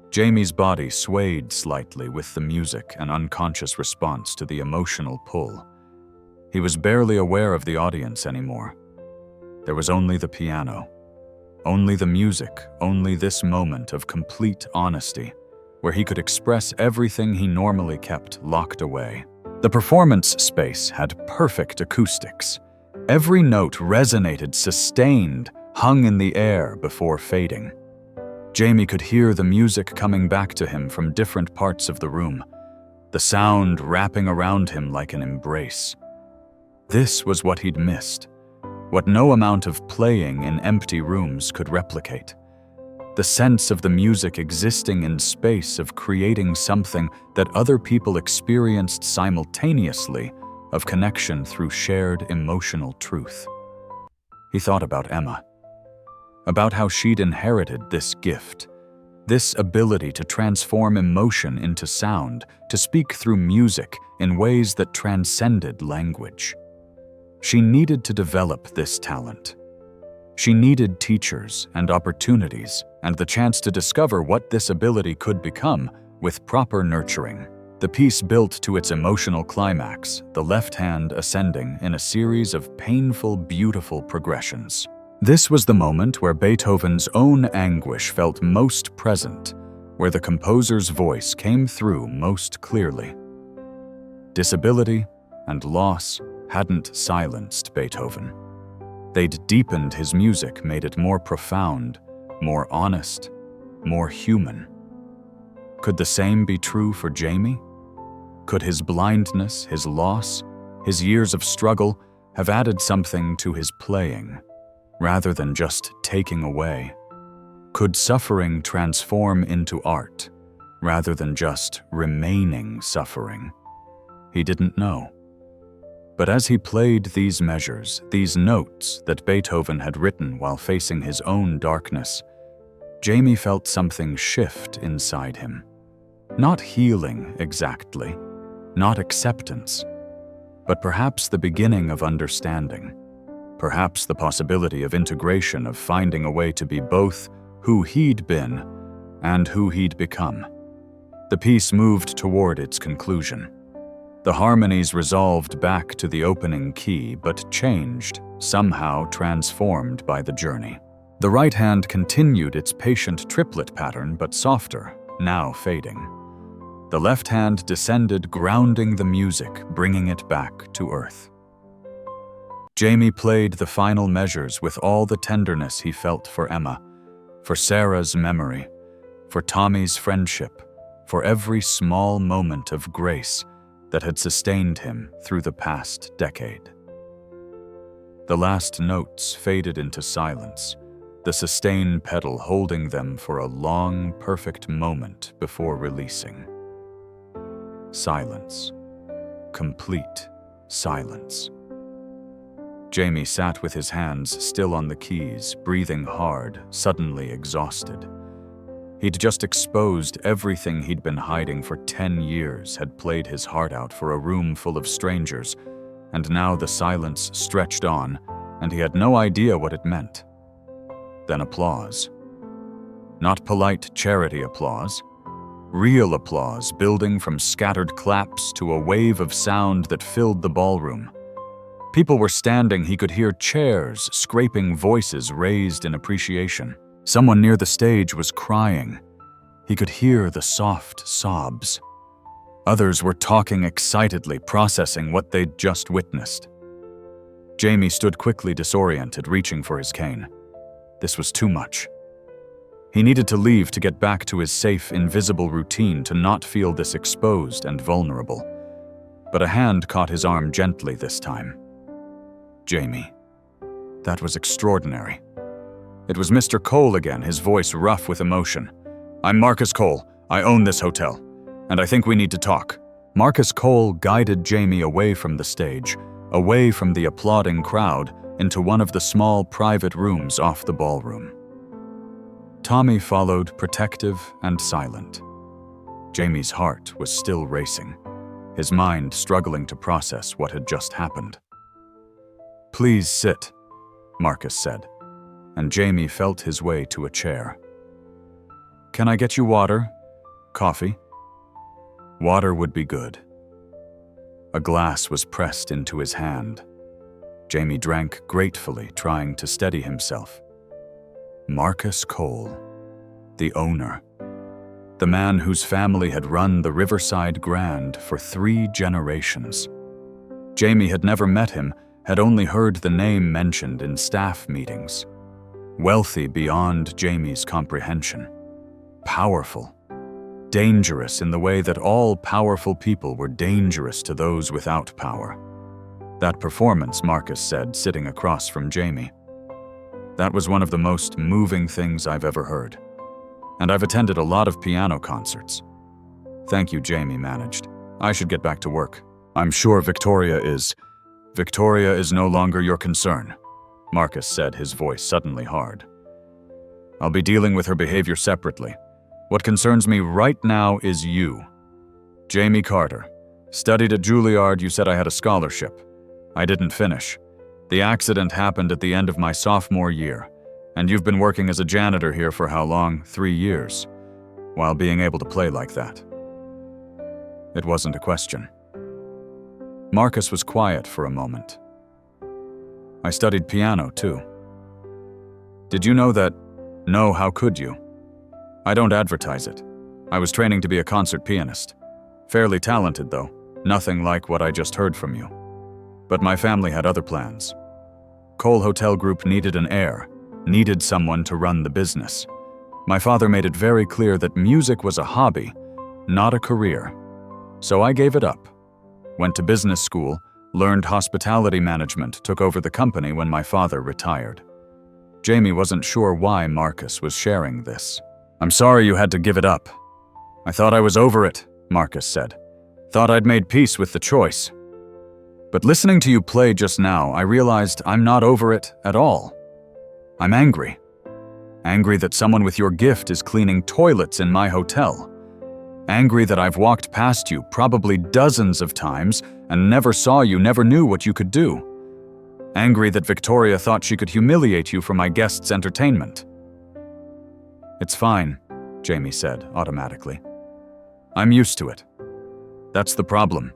Jamie's body swayed slightly with the music, an unconscious response to the emotional pull. He was barely aware of the audience anymore. There was only the piano, only the music, only this moment of complete honesty, where he could express everything he normally kept locked away. The performance space had perfect acoustics. Every note resonated, sustained, hung in the air before fading. Jamie could hear the music coming back to him from different parts of the room, the sound wrapping around him like an embrace. This was what he'd missed, what no amount of playing in empty rooms could replicate. The sense of the music existing in space, of creating something that other people experienced simultaneously, of connection through shared emotional truth. He thought about Emma, about how she'd inherited this gift, this ability to transform emotion into sound, to speak through music in ways that transcended language. She needed to develop this talent. She needed teachers and opportunities and the chance to discover what this ability could become with proper nurturing. The piece built to its emotional climax, the left hand ascending in a series of painful, beautiful progressions. This was the moment where Beethoven's own anguish felt most present, where the composer's voice came through most clearly. Disability and loss hadn't silenced Beethoven. They'd deepened his music, made it more profound, more honest, more human. Could the same be true for Jamie? Could his blindness, his loss, his years of struggle have added something to his playing, rather than just taking away? Could suffering transform into art, rather than just remaining suffering? He didn't know. But as he played these measures, these notes that Beethoven had written while facing his own darkness, Jamie felt something shift inside him. Not healing exactly, not acceptance, but perhaps the beginning of understanding. Perhaps the possibility of integration, of finding a way to be both who he'd been and who he'd become. The piece moved toward its conclusion. The harmonies resolved back to the opening key, but changed, somehow transformed by the journey. The right hand continued its patient triplet pattern, but softer, now fading. The left hand descended, grounding the music, bringing it back to earth. Jamie played the final measures with all the tenderness he felt for Emma, for Sarah's memory, for Tommy's friendship, for every small moment of grace that had sustained him through the past decade. The last notes faded into silence, the sustain pedal holding them for a long, perfect moment before releasing. Silence. Complete silence. Jamie sat with his hands still on the keys, breathing hard, suddenly exhausted. He'd just exposed everything he'd been hiding for 10 years, had played his heart out for a room full of strangers, and now the silence stretched on, and he had no idea what it meant. Then applause. Not polite charity applause. Real applause, building from scattered claps to a wave of sound that filled the ballroom. People were standing, he could hear chairs, scraping voices raised in appreciation. Someone near the stage was crying. He could hear the soft sobs. Others were talking excitedly, processing what they'd just witnessed. Jamie stood quickly, disoriented, reaching for his cane. This was too much. He needed to leave to get back to his safe, invisible routine, to not feel this exposed and vulnerable. But a hand caught his arm gently this time. Jamie. That was extraordinary. It was Mr. Cole again, his voice rough with emotion. "I'm Marcus Cole. I own this hotel, and I think we need to talk." Marcus Cole guided Jamie away from the stage, away from the applauding crowd, into one of the small private rooms off the ballroom. Tommy followed, protective and silent. Jamie's heart was still racing, his mind struggling to process what had just happened. "Please sit," Marcus said, and Jamie felt his way to a chair. "Can I get you water? Coffee?" Water would be good. A glass was pressed into his hand. Jamie drank gratefully, trying to steady himself. Marcus Cole, the owner. The man whose family had run the Riverside Grand for 3 generations. Jamie had never met him, had only heard the name mentioned in staff meetings. Wealthy beyond Jamie's comprehension. Powerful. Dangerous in the way that all powerful people were dangerous to those without power. That performance, Marcus said, sitting across from Jamie. That was one of the most moving things I've ever heard. And I've attended a lot of piano concerts. Thank you, Jamie managed. I should get back to work. I'm sure Victoria is no longer your concern, Marcus said, his voice suddenly hard. I'll be dealing with her behavior separately. What concerns me right now is you. Jamie Carter. Studied at Juilliard, you said I had a scholarship. I didn't finish. The accident happened at the end of my sophomore year, and you've been working as a janitor here for how long? 3 years, while being able to play like that. It wasn't a question. Marcus was quiet for a moment. I studied piano, too. Did you know that? No, how could you? I don't advertise it. I was training to be a concert pianist. Fairly talented, though. Nothing like what I just heard from you. But my family had other plans. Cole Hotel Group needed an heir, needed someone to run the business. My father made it very clear that music was a hobby, not a career. So I gave it up. Went to business school, learned hospitality management, took over the company when my father retired. Jamie wasn't sure why Marcus was sharing this. I'm sorry you had to give it up. I thought I was over it, Marcus said. Thought I'd made peace with the choice. But listening to you play just now, I realized I'm not over it at all. I'm angry. Angry that someone with your gift is cleaning toilets in my hotel. Angry that I've walked past you probably dozens of times and never saw you, never knew what you could do. Angry that Victoria thought she could humiliate you for my guests' entertainment. It's fine, Jamie said automatically. I'm used to it. That's the problem.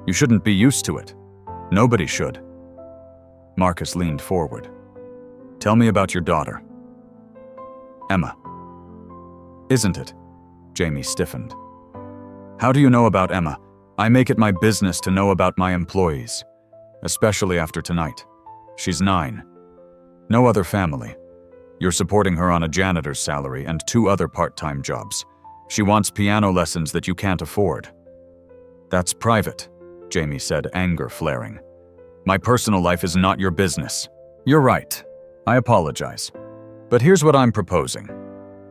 You shouldn't be used to it. Nobody should. Marcus leaned forward. Tell me about your daughter. Emma. Isn't it? Jamie stiffened. How do you know about Emma? I make it my business to know about my employees, especially after tonight. She's 9. No other family. You're supporting her on a janitor's salary and 2 other part-time jobs. She wants piano lessons that you can't afford. That's private, Jamie said, anger flaring. My personal life is not your business. You're right. I apologize. But here's what I'm proposing.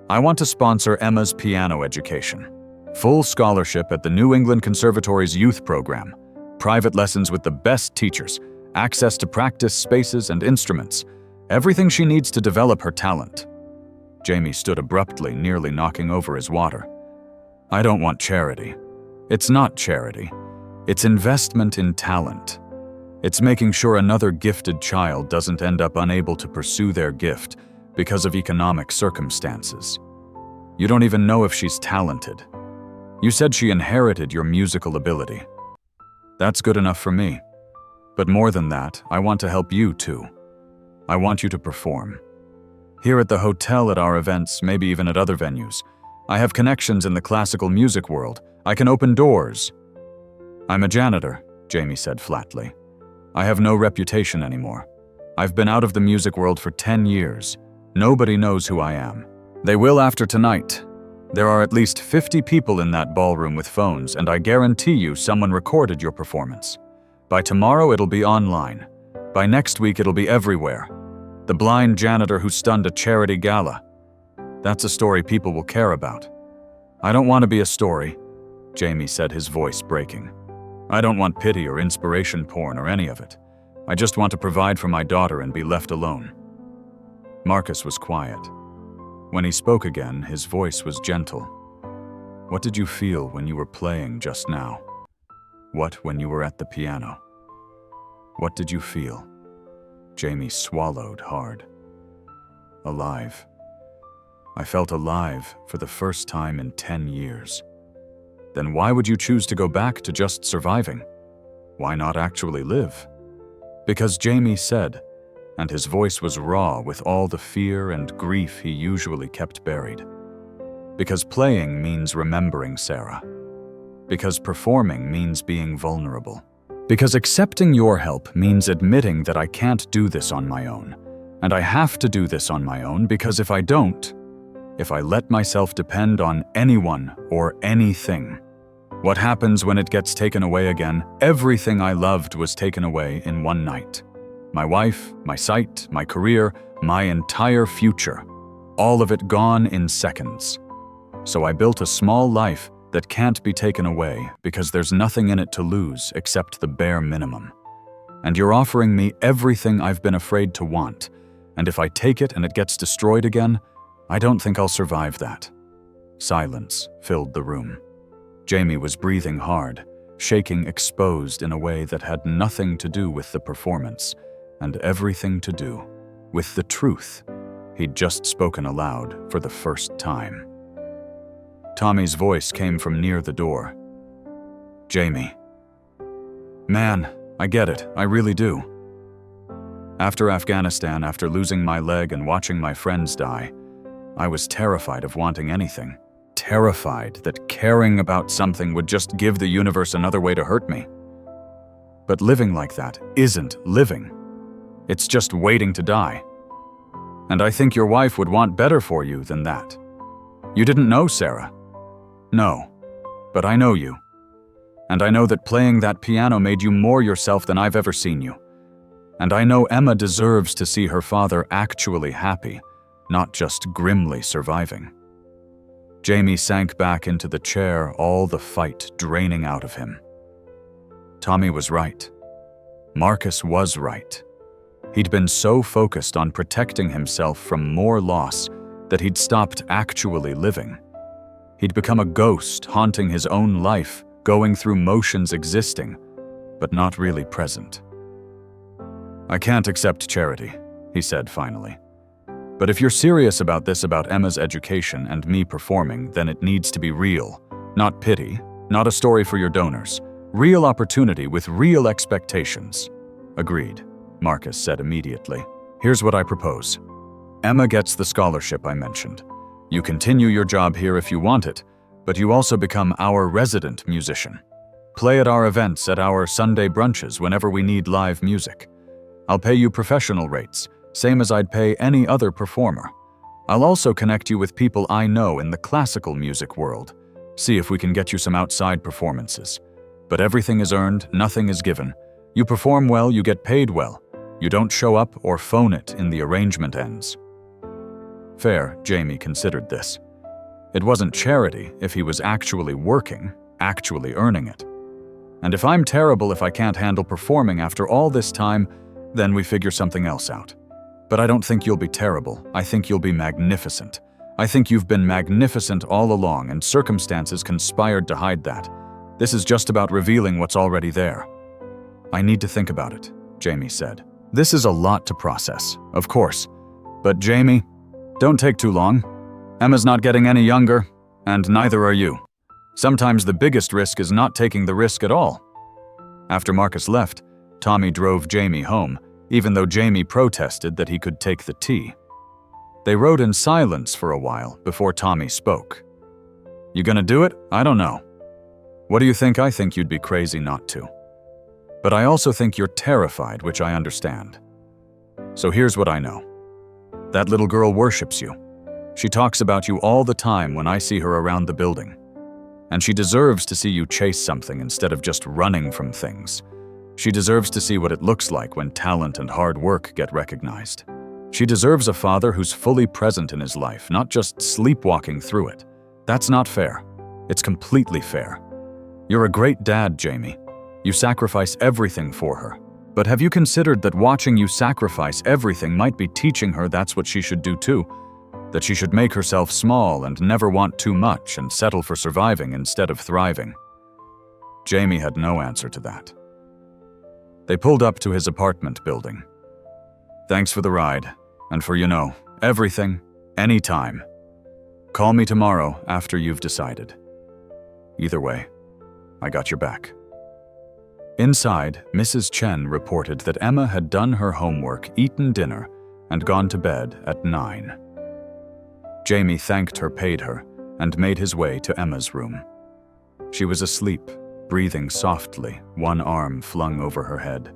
I want to sponsor Emma's piano education. Full scholarship at the New England Conservatory's youth program. Private lessons with the best teachers. Access to practice spaces and instruments. Everything she needs to develop her talent. Jamie stood abruptly, nearly knocking over his water. I don't want charity. It's not charity. It's investment in talent. It's making sure another gifted child doesn't end up unable to pursue their gift because of economic circumstances. You don't even know if she's talented. You said she inherited your musical ability. That's good enough for me. But more than that, I want to help you too. I want you to perform. Here at the hotel, at our events, maybe even at other venues. I have connections in the classical music world. I can open doors. I'm a janitor, Jamie said flatly. I have no reputation anymore. I've been out of the music world for 10 years. Nobody knows who I am. They will after tonight. There are at least 50 people in that ballroom with phones, and I guarantee you someone recorded your performance. By tomorrow, it'll be online. By next week, it'll be everywhere. The blind janitor who stunned a charity gala. That's a story people will care about. I don't want to be a story, Jamie said, his voice breaking. I don't want pity or inspiration porn or any of it. I just want to provide for my daughter and be left alone. Marcus was quiet. When he spoke again, his voice was gentle. What did you feel when you were playing just now? What when you were at the piano? What did you feel? Jamie swallowed hard. Alive. I felt alive for the first time in 10 years. Then why would you choose to go back to just surviving? Why not actually live? Because Jamie said, and his voice was raw with all the fear and grief he usually kept buried. Because playing means remembering Sarah. Because performing means being vulnerable. Because accepting your help means admitting that I can't do this on my own. And I have to do this on my own because if I don't, if I let myself depend on anyone or anything, what happens when it gets taken away again? Everything I loved was taken away in one night. My wife, my sight, my career, my entire future. All of it gone in seconds. So I built a small life that can't be taken away because there's nothing in it to lose except the bare minimum. And you're offering me everything I've been afraid to want. And if I take it and it gets destroyed again, I don't think I'll survive that. Silence filled the room. Jamie was breathing hard, shaking exposed in a way that had nothing to do with the performance, and everything to do with the truth he'd just spoken aloud for the first time. Tommy's voice came from near the door. Jamie. Man, I get it, I really do. After Afghanistan, after losing my leg and watching my friends die, I was terrified of wanting anything. Terrified that caring about something would just give the universe another way to hurt me. But living like that isn't living. It's just waiting to die. And I think your wife would want better for you than that. You didn't know Sarah. No, but I know you. And I know that playing that piano made you more yourself than I've ever seen you. And I know Emma deserves to see her father actually happy, not just grimly surviving. Jamie sank back into the chair, all the fight draining out of him. Tommy was right. Marcus was right. He'd been so focused on protecting himself from more loss that he'd stopped actually living. He'd become a ghost, haunting his own life, going through motions existing, but not really present. I can't accept charity, he said finally. But if you're serious about this, about Emma's education and me performing, then it needs to be real. Not pity, not a story for your donors. Real opportunity with real expectations. Agreed, Marcus said immediately. Here's what I propose. Emma gets the scholarship I mentioned. You continue your job here if you want it, but you also become our resident musician. Play at our events, at our Sunday brunches whenever we need live music. I'll pay you professional rates, same as I'd pay any other performer. I'll also connect you with people I know in the classical music world. See if we can get you some outside performances. But everything is earned, nothing is given. You perform well, you get paid well. You don't show up or phone it in the arrangement ends. Fair, Jamie considered this. It wasn't charity if he was actually working, actually earning it. And if I'm terrible if I can't handle performing after all this time, then we figure something else out. But I don't think you'll be terrible. I think you'll be magnificent. I think you've been magnificent all along, and circumstances conspired to hide that. This is just about revealing what's already there. I need to think about it, Jamie said. This is a lot to process, of course. But Jamie, don't take too long. Emma's not getting any younger, and neither are you. Sometimes the biggest risk is not taking the risk at all. After Marcus left, Tommy drove Jamie home, even though Jamie protested that he could take the tea. They rode in silence for a while before Tommy spoke. You gonna do it? I don't know. What do you think? I think you'd be crazy not to. But I also think you're terrified, which I understand. So here's what I know. That little girl worships you. She talks about you all the time when I see her around the building. And she deserves to see you chase something instead of just running from things. She deserves to see what it looks like when talent and hard work get recognized. She deserves a father who's fully present in his life, not just sleepwalking through it. That's not fair. It's completely fair. You're a great dad, Jamie. You sacrifice everything for her. But have you considered that watching you sacrifice everything might be teaching her that's what she should do too? That she should make herself small and never want too much and settle for surviving instead of thriving? Jamie had no answer to that. They pulled up to his apartment building. Thanks for the ride, and for, everything, anytime. Call me tomorrow after you've decided. Either way, I got your back. Inside, Mrs. Chen reported that Emma had done her homework, eaten dinner, and gone to bed at 9. Jamie thanked her, paid her, and made his way to Emma's room. She was asleep, breathing softly, one arm flung over her head.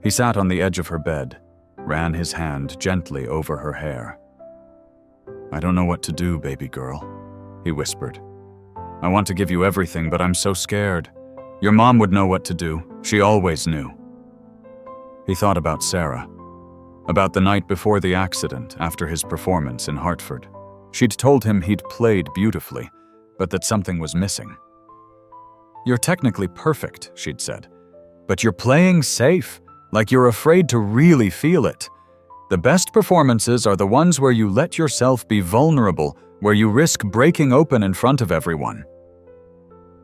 He sat on the edge of her bed, ran his hand gently over her hair. "I don't know what to do, baby girl," he whispered. "I want to give you everything, but I'm so scared. Your mom would know what to do. She always knew." He thought about Sarah, about the night before the accident after his performance in Hartford. She'd told him he'd played beautifully, but that something was missing. "You're technically perfect," she'd said, "but you're playing safe, like you're afraid to really feel it. The best performances are the ones where you let yourself be vulnerable, where you risk breaking open in front of everyone."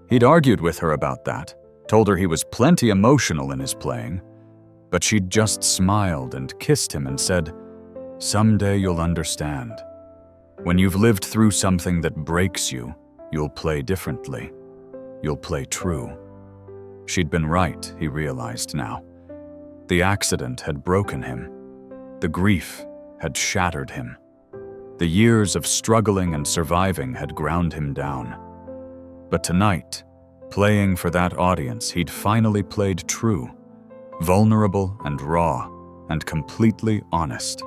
He'd argued with her about that, told her he was plenty emotional in his playing, but she'd just smiled and kissed him and said, "Someday you'll understand. When you've lived through something that breaks you, you'll play differently. You'll play true." She'd been right, he realized now. The accident had broken him. The grief had shattered him. The years of struggling and surviving had ground him down. But tonight, playing for that audience, he'd finally played true, vulnerable and raw, and completely honest.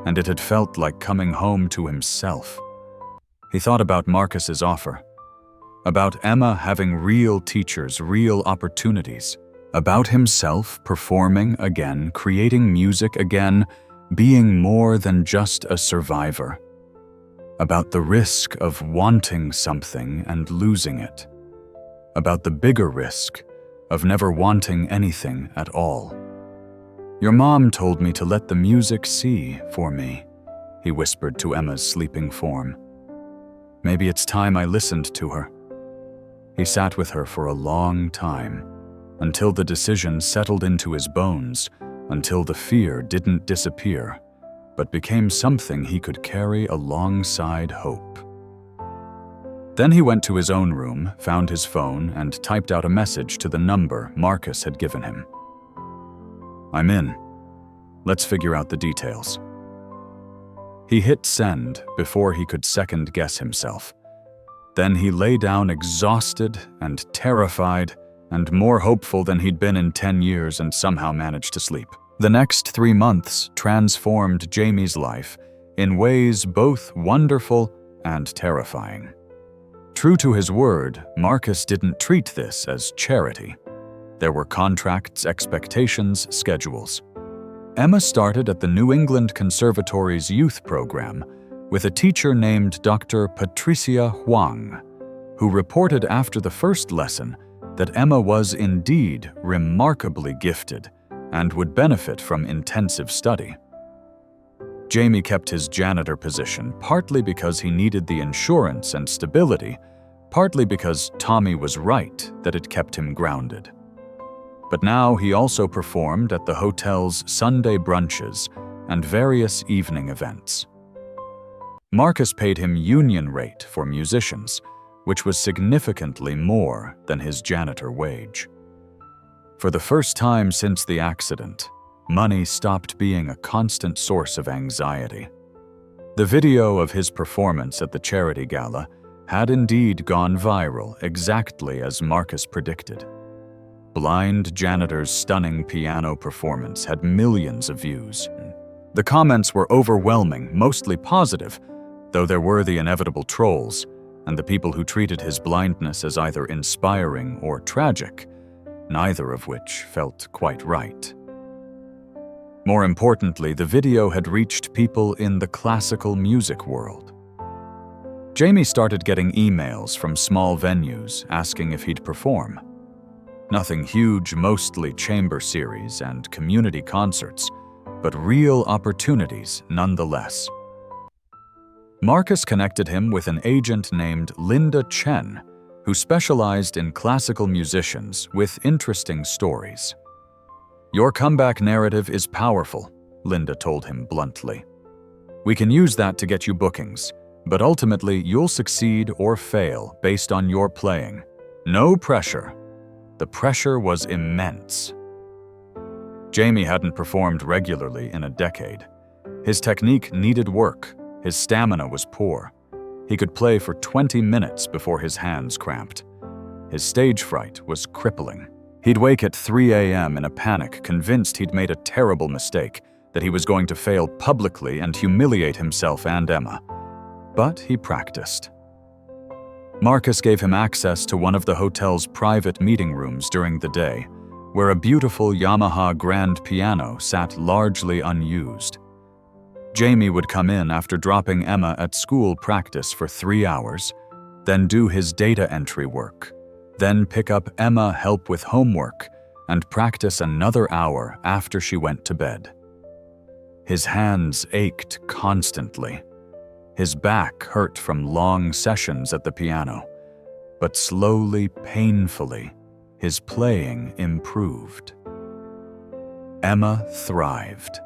And it had felt like coming home to himself. He thought about Marcus's offer, about Emma having real teachers, real opportunities, about himself performing again, creating music again, being more than just a survivor, about the risk of wanting something and losing it, about the bigger risk of never wanting anything at all. "Your mom told me to let the music see for me," he whispered to Emma's sleeping form. "Maybe it's time I listened to her." He sat with her for a long time, until the decision settled into his bones, until the fear didn't disappear, but became something he could carry alongside hope. Then he went to his own room, found his phone, and typed out a message to the number Marcus had given him. "I'm in. Let's figure out the details." He hit send before he could second-guess himself. Then he lay down exhausted and terrified and more hopeful than he'd been in 10 years and somehow managed to sleep. The next 3 months transformed Jamie's life in ways both wonderful and terrifying. True to his word, Marcus didn't treat this as charity. There were contracts, expectations, schedules. Emma started at the New England Conservatory's youth program with a teacher named Dr. Patricia Huang, who reported after the first lesson that Emma was indeed remarkably gifted and would benefit from intensive study. Jamie kept his janitor position partly because he needed the insurance and stability, partly because Tommy was right that it kept him grounded. But now he also performed at the hotel's Sunday brunches and various evening events. Marcus paid him union rate for musicians, which was significantly more than his janitor wage. For the first time since the accident, money stopped being a constant source of anxiety. The video of his performance at the charity gala had indeed gone viral exactly as Marcus predicted. Blind Janitor's stunning piano performance had millions of views. The comments were overwhelming, mostly positive, though there were the inevitable trolls, and the people who treated his blindness as either inspiring or tragic, neither of which felt quite right. More importantly, the video had reached people in the classical music world. Jamie started getting emails from small venues asking if he'd perform. Nothing huge, mostly chamber series and community concerts, but real opportunities nonetheless. Marcus connected him with an agent named Linda Chen, who specialized in classical musicians with interesting stories. "Your comeback narrative is powerful," Linda told him bluntly. "We can use that to get you bookings, but ultimately you'll succeed or fail based on your playing. No pressure." The pressure was immense. Jamie hadn't performed regularly in a decade. His technique needed work. His stamina was poor. He could play for 20 minutes before his hands cramped. His stage fright was crippling. He'd wake at 3 a.m. in a panic, convinced he'd made a terrible mistake, that he was going to fail publicly and humiliate himself and Emma. But he practiced. Marcus gave him access to one of the hotel's private meeting rooms during the day, where a beautiful Yamaha grand piano sat largely unused. Jamie would come in after dropping Emma at school practice for 3 hours, then do his data entry work, then pick up Emma help with homework, and practice another hour after she went to bed. His hands ached constantly. His back hurt from long sessions at the piano, but slowly, painfully, his playing improved. Emma thrived.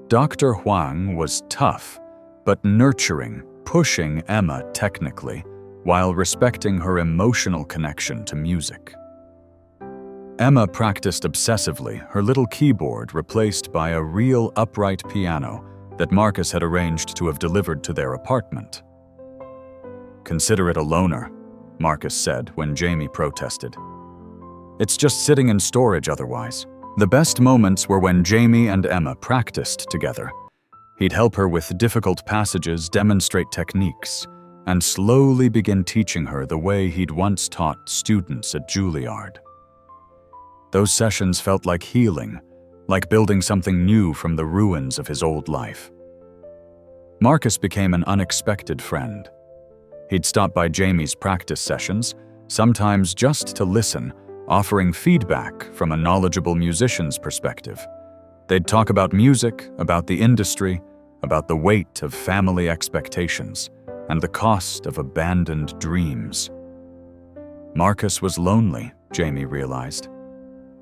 Dr. Huang was tough, but nurturing, pushing Emma technically, while respecting her emotional connection to music. Emma practiced obsessively, her little keyboard replaced by a real upright piano that Marcus had arranged to have delivered to their apartment. "Consider it a loaner," Marcus said when Jamie protested. "It's just sitting in storage otherwise." The best moments were when Jamie and Emma practiced together. He'd help her with difficult passages, demonstrate techniques, and slowly begin teaching her the way he'd once taught students at Juilliard. Those sessions felt like healing, like building something new from the ruins of his old life. Marcus became an unexpected friend. He'd stop by Jamie's practice sessions, sometimes just to listen, offering feedback from a knowledgeable musician's perspective. They'd talk about music, about the industry, about the weight of family expectations, and the cost of abandoned dreams. Marcus was lonely, Jamie realized.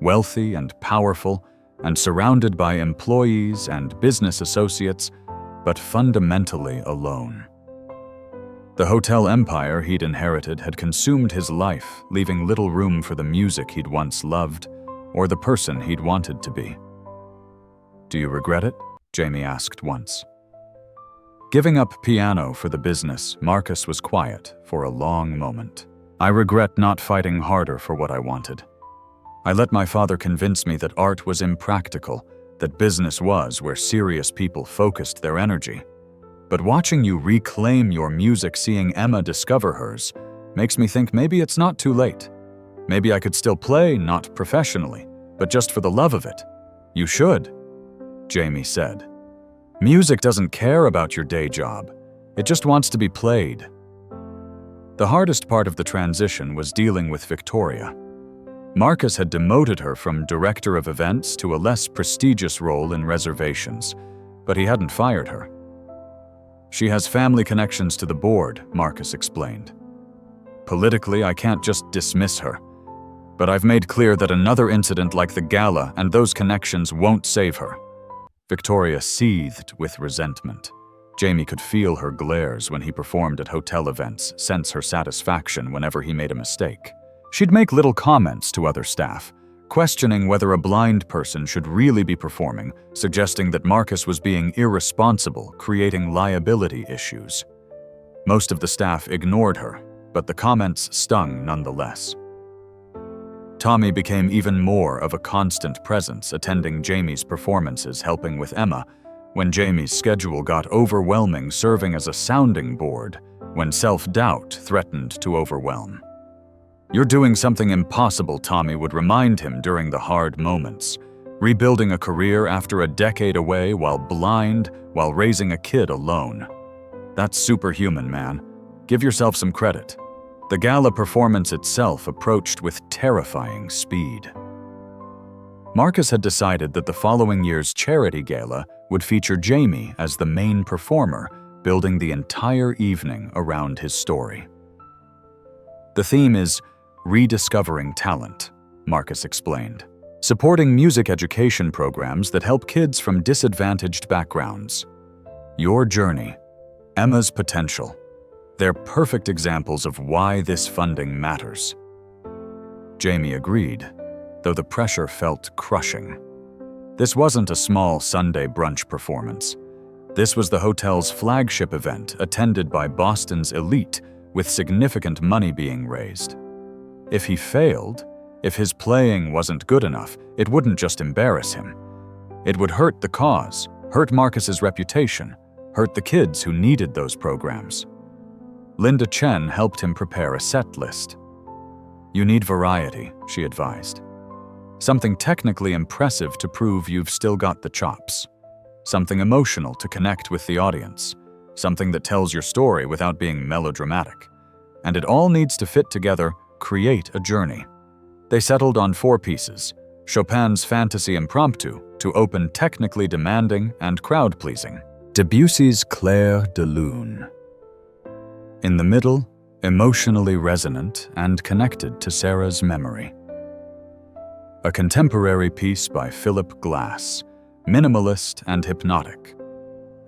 Wealthy and powerful, and surrounded by employees and business associates, but fundamentally alone. The hotel empire he'd inherited had consumed his life, leaving little room for the music he'd once loved, or the person he'd wanted to be. "Do you regret it?" Jamie asked once. Giving up piano for the business, Marcus was quiet for a long moment. "I regret not fighting harder for what I wanted. I let my father convince me that art was impractical, that business was where serious people focused their energy. But watching you reclaim your music, seeing Emma discover hers, makes me think maybe it's not too late. Maybe I could still play, not professionally, but just for the love of it." "You should," Jamie said. "Music doesn't care about your day job. It just wants to be played." The hardest part of the transition was dealing with Victoria. Marcus had demoted her from director of events to a less prestigious role in reservations, but he hadn't fired her. "She has family connections to the board," Marcus explained. "Politically, I can't just dismiss her. But I've made clear that another incident like the gala and those connections won't save her." Victoria seethed with resentment. Jamie could feel her glares when he performed at hotel events, sense her satisfaction whenever he made a mistake. She'd make little comments to other staff, questioning whether a blind person should really be performing, suggesting that Marcus was being irresponsible, creating liability issues. Most of the staff ignored her, but the comments stung nonetheless. Tommy became even more of a constant presence, attending Jamie's performances, helping with Emma, when Jamie's schedule got overwhelming, serving as a sounding board when self-doubt threatened to overwhelm. "You're doing something impossible," Tommy would remind him during the hard moments. "Rebuilding a career after a decade away while blind, while raising a kid alone. That's superhuman, man. Give yourself some credit." The gala performance itself approached with terrifying speed. Marcus had decided that the following year's charity gala would feature Jamie as the main performer, building the entire evening around his story. "The theme is rediscovering talent," Marcus explained. "Supporting music education programs that help kids from disadvantaged backgrounds. Your journey, Emma's potential. They're perfect examples of why this funding matters." Jamie agreed, though the pressure felt crushing. This wasn't a small Sunday brunch performance. This was the hotel's flagship event, attended by Boston's elite, with significant money being raised. If he failed, if his playing wasn't good enough, it wouldn't just embarrass him. It would hurt the cause, hurt Marcus's reputation, hurt the kids who needed those programs. Linda Chen helped him prepare a set list. "You need variety," she advised. "Something technically impressive to prove you've still got the chops. Something emotional to connect with the audience. Something that tells your story without being melodramatic. And it all needs to fit together, create a journey." They settled on 4 pieces: Chopin's Fantasy Impromptu, to open technically demanding and crowd-pleasing; Debussy's Clair de Lune. In the middle, emotionally resonant and connected to Sarah's memory. A contemporary piece by Philip Glass, minimalist and hypnotic,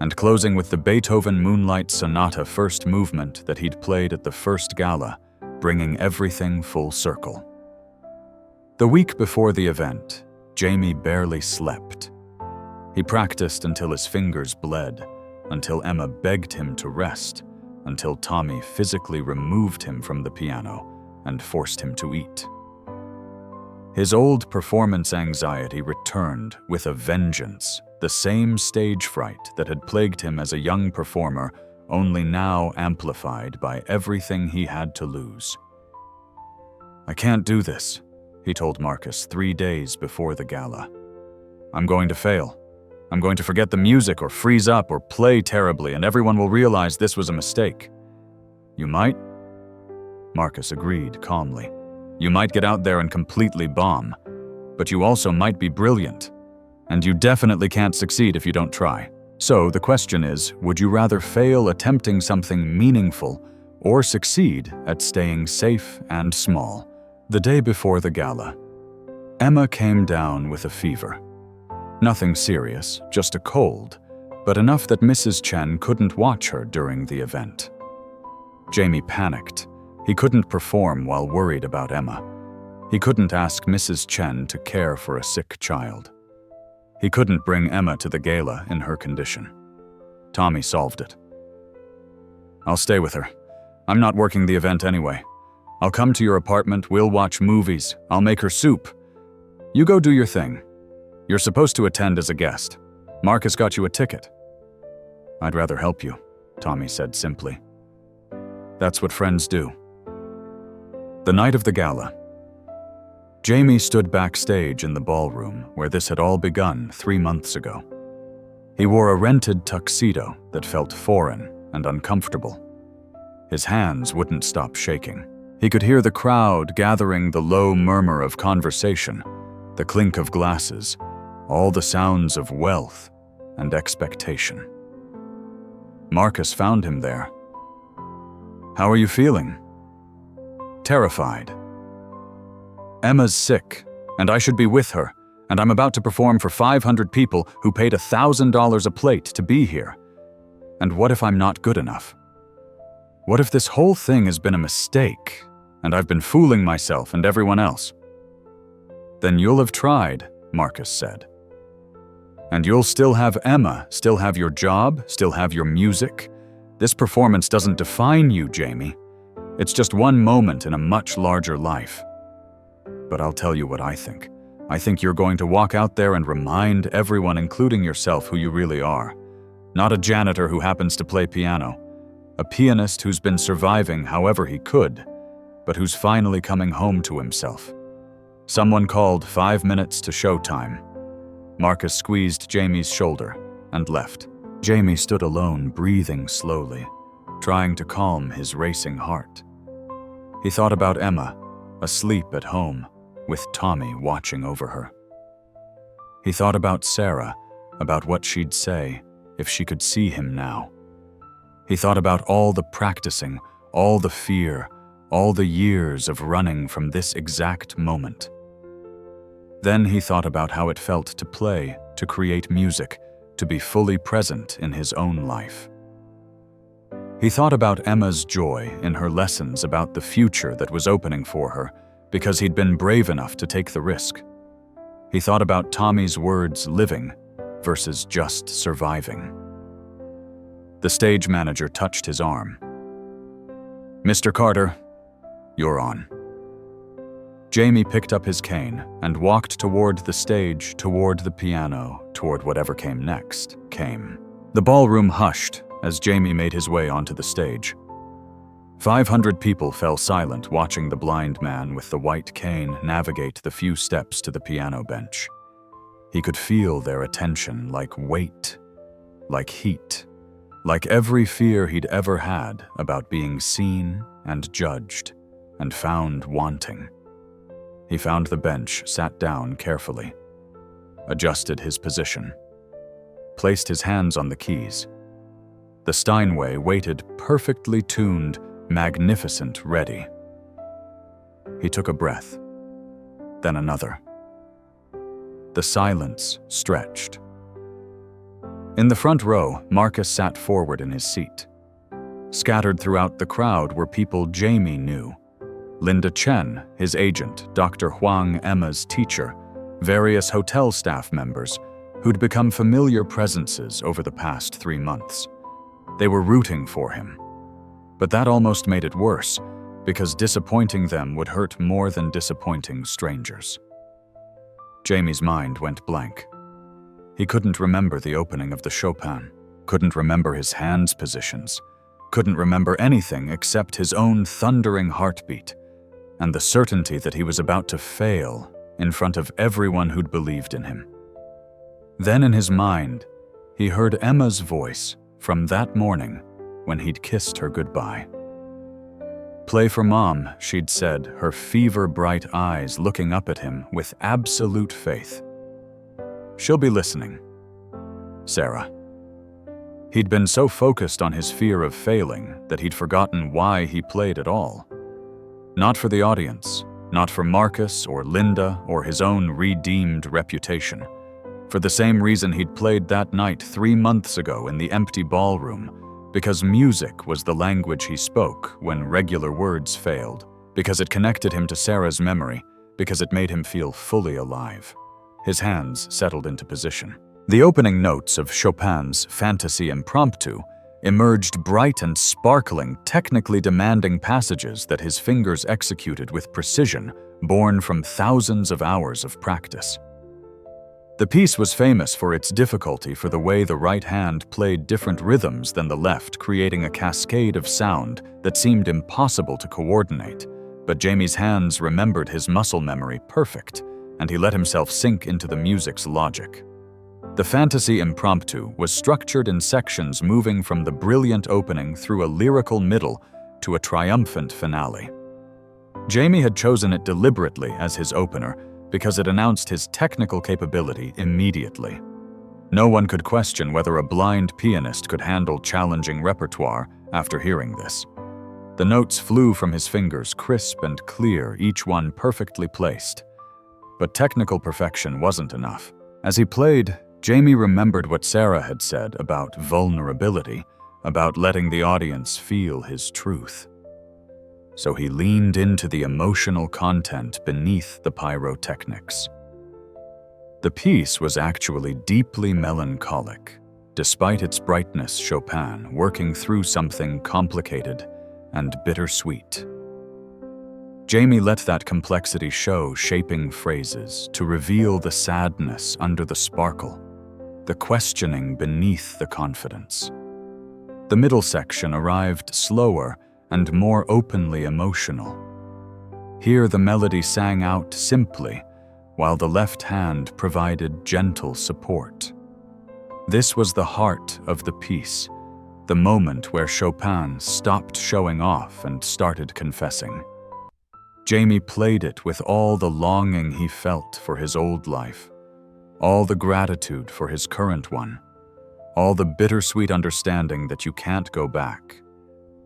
and closing with the Beethoven Moonlight Sonata first movement that he'd played at the first gala, bringing everything full circle. The week before the event, Jamie barely slept. He practiced until his fingers bled, until Emma begged him to rest, until Tommy physically removed him from the piano and forced him to eat. His old performance anxiety returned with a vengeance, the same stage fright that had plagued him as a young performer, only now amplified by everything he had to lose. "I can't do this," he told Marcus 3 days before the gala. "I'm going to fail. I'm going to forget the music or freeze up or play terribly, and everyone will realize this was a mistake." "You might?" Marcus agreed calmly. "You might get out there and completely bomb, but you also might be brilliant. And you definitely can't succeed if you don't try. So the question is, would you rather fail attempting something meaningful or succeed at staying safe and small?" The day before the gala, Emma came down with a fever. Nothing serious, just a cold, but enough that Mrs. Chen couldn't watch her during the event. Jamie panicked. He couldn't perform while worried about Emma. He couldn't ask Mrs. Chen to care for a sick child. He couldn't bring Emma to the gala in her condition. Tommy solved it. "I'll stay with her. I'm not working the event anyway. I'll come to your apartment, we'll watch movies, I'll make her soup. You go do your thing. You're supposed to attend as a guest. Marcus got you a ticket." "I'd rather help you," Tommy said simply. "That's what friends do." The night of the gala, Jamie stood backstage in the ballroom where this had all begun 3 months ago. He wore a rented tuxedo that felt foreign and uncomfortable. His hands wouldn't stop shaking. He could hear the crowd gathering, the low murmur of conversation, the clink of glasses, all the sounds of wealth and expectation. Marcus found him there. "How are you feeling?" "Terrified. Emma's sick, and I should be with her, and I'm about to perform for 500 people who paid $1,000 a plate to be here. And what if I'm not good enough? What if this whole thing has been a mistake, and I've been fooling myself and everyone else?" "Then you'll have tried," Marcus said. "And you'll still have Emma, still have your job, still have your music. This performance doesn't define you, Jamie. It's just one moment in a much larger life. But I'll tell you what I think. I think you're going to walk out there and remind everyone, including yourself, who you really are. Not a janitor who happens to play piano. A pianist who's been surviving however he could, but who's finally coming home to himself. Someone called 5 minutes to showtime." Marcus squeezed Jamie's shoulder and left. Jamie stood alone, breathing slowly, trying to calm his racing heart. He thought about Emma, asleep at home, with Tommy watching over her. He thought about Sarah, about what she'd say if she could see him now. He thought about all the practicing, all the fear, all the years of running from this exact moment. Then he thought about how it felt to play, to create music, to be fully present in his own life. He thought about Emma's joy in her lessons about the future that was opening for her, because he'd been brave enough to take the risk. He thought about Tommy's words living versus just surviving. The stage manager touched his arm. "Mr. Carter, you're on." Jamie picked up his cane and walked toward the stage, toward the piano, toward whatever came next came. The ballroom hushed as Jamie made his way onto the stage. 500 people fell silent watching the blind man with the white cane navigate the few steps to the piano bench. He could feel their attention like weight, like heat, like every fear he'd ever had about being seen and judged and found wanting. He found the bench, sat down carefully, adjusted his position, placed his hands on the keys. The Steinway waited, perfectly tuned, magnificent, ready. He took a breath, then another. The silence stretched. In the front row, Marcus sat forward in his seat. Scattered throughout the crowd were people Jamie knew. Linda Chen, his agent, Dr. Huang, Emma's teacher, various hotel staff members who'd become familiar presences over the past 3 months. They were rooting for him. But that almost made it worse, because disappointing them would hurt more than disappointing strangers. Jamie's mind went blank. He couldn't remember the opening of the Chopin, couldn't remember his hands' positions, couldn't remember anything except his own thundering heartbeat, and the certainty that he was about to fail in front of everyone who'd believed in him. Then in his mind, he heard Emma's voice from that morning when he'd kissed her goodbye. "Play for Mom," she'd said, her fever-bright eyes looking up at him with absolute faith. "She'll be listening." Sarah. He'd been so focused on his fear of failing that he'd forgotten why he played at all. Not for the audience, not for Marcus or Linda or his own redeemed reputation. For the same reason he'd played that night 3 months ago in the empty ballroom, because music was the language he spoke when regular words failed, because it connected him to Sarah's memory, because it made him feel fully alive. His hands settled into position. The opening notes of Chopin's Fantasy Impromptu emerged bright and sparkling, technically demanding passages that his fingers executed with precision, born from thousands of hours of practice. The piece was famous for its difficulty for the way the right hand played different rhythms than the left, creating a cascade of sound that seemed impossible to coordinate. But Jamie's hands remembered his muscle memory perfect, and he let himself sink into the music's logic. The Fantasy Impromptu was structured in sections moving from the brilliant opening through a lyrical middle to a triumphant finale. Jamie had chosen it deliberately as his opener because it announced his technical capability immediately. No one could question whether a blind pianist could handle challenging repertoire after hearing this. The notes flew from his fingers, crisp and clear, each one perfectly placed. But technical perfection wasn't enough. As he played, Jamie remembered what Sarah had said about vulnerability, about letting the audience feel his truth. So he leaned into the emotional content beneath the pyrotechnics. The piece was actually deeply melancholic, despite its brightness. Chopin working through something complicated and bittersweet. Jamie let that complexity show, shaping phrases to reveal the sadness under the sparkle, the questioning beneath the confidence. The middle section arrived slower and more openly emotional. Here the melody sang out simply, while the left hand provided gentle support. This was the heart of the piece, the moment where Chopin stopped showing off and started confessing. Jamie played it with all the longing he felt for his old life, all the gratitude for his current one, all the bittersweet understanding that you can't go back,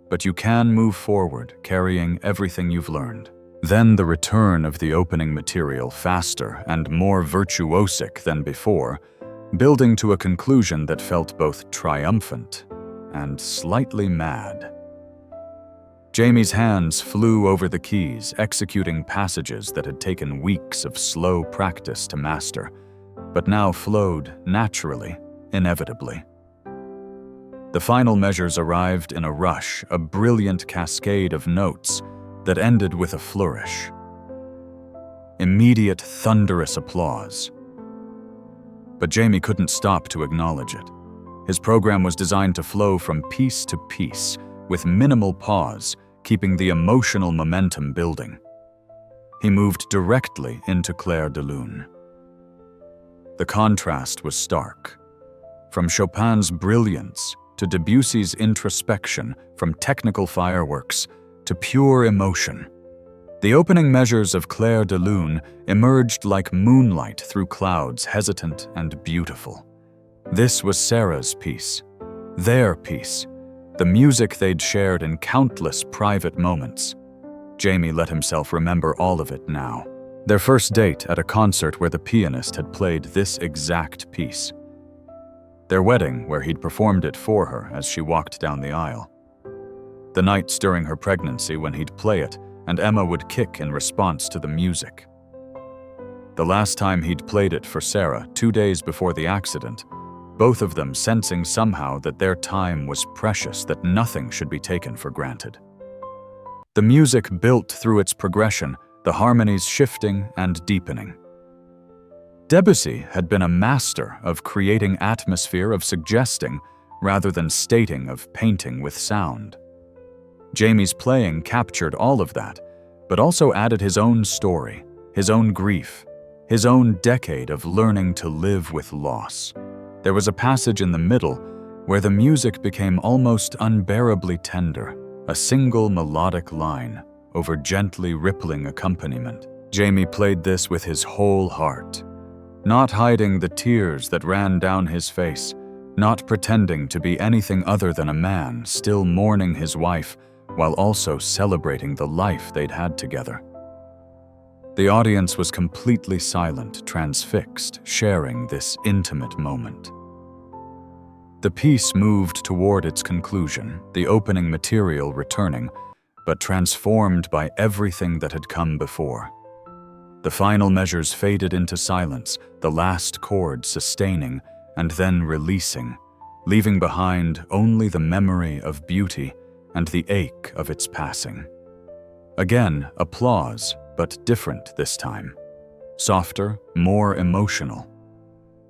but you can move forward carrying everything you've learned. Then the return of the opening material, faster and more virtuosic than before, building to a conclusion that felt both triumphant and slightly mad. Jamie's hands flew over the keys, executing passages that had taken weeks of slow practice to master, but now flowed naturally, inevitably. The final measures arrived in a rush, a brilliant cascade of notes that ended with a flourish. Immediate, thunderous applause. But Jamie couldn't stop to acknowledge it. His program was designed to flow from piece to piece, with minimal pause, keeping the emotional momentum building. He moved directly into Clair de Lune. The contrast was stark. From Chopin's brilliance to Debussy's introspection, from technical fireworks to pure emotion. The opening measures of Clair de Lune emerged like moonlight through clouds, hesitant and beautiful. This was Sarah's piece, their piece, the music they'd shared in countless private moments. Jamie let himself remember all of it now. Their first date at a concert where the pianist had played this exact piece. Their wedding where he'd performed it for her as she walked down the aisle. The nights during her pregnancy when he'd play it and Emma would kick in response to the music. The last time he'd played it for Sarah, 2 days before the accident, both of them sensing somehow that their time was precious, that nothing should be taken for granted. The music built through its progression, the harmonies shifting and deepening. Debussy had been a master of creating atmosphere, of suggesting rather than stating, of painting with sound. Jamie's playing captured all of that, but also added his own story, his own grief, his own decade of learning to live with loss. There was a passage in the middle where the music became almost unbearably tender, a single melodic line over gently rippling accompaniment. Jamie played this with his whole heart, not hiding the tears that ran down his face, not pretending to be anything other than a man still mourning his wife while also celebrating the life they'd had together. The audience was completely silent, transfixed, sharing this intimate moment. The piece moved toward its conclusion, the opening material returning, but transformed by everything that had come before. The final measures faded into silence, the last chord sustaining and then releasing, leaving behind only the memory of beauty and the ache of its passing. Again, applause, but different this time. Softer, more emotional.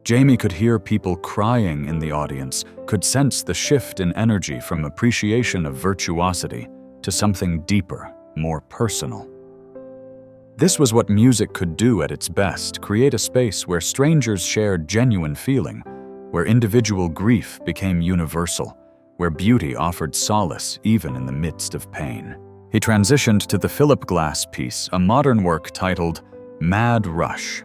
Jamie could hear people crying in the audience, could sense the shift in energy from appreciation of virtuosity to something deeper, more personal. This was what music could do at its best, create a space where strangers shared genuine feeling, where individual grief became universal, where beauty offered solace even in the midst of pain. He transitioned to the Philip Glass piece, a modern work titled Mad Rush.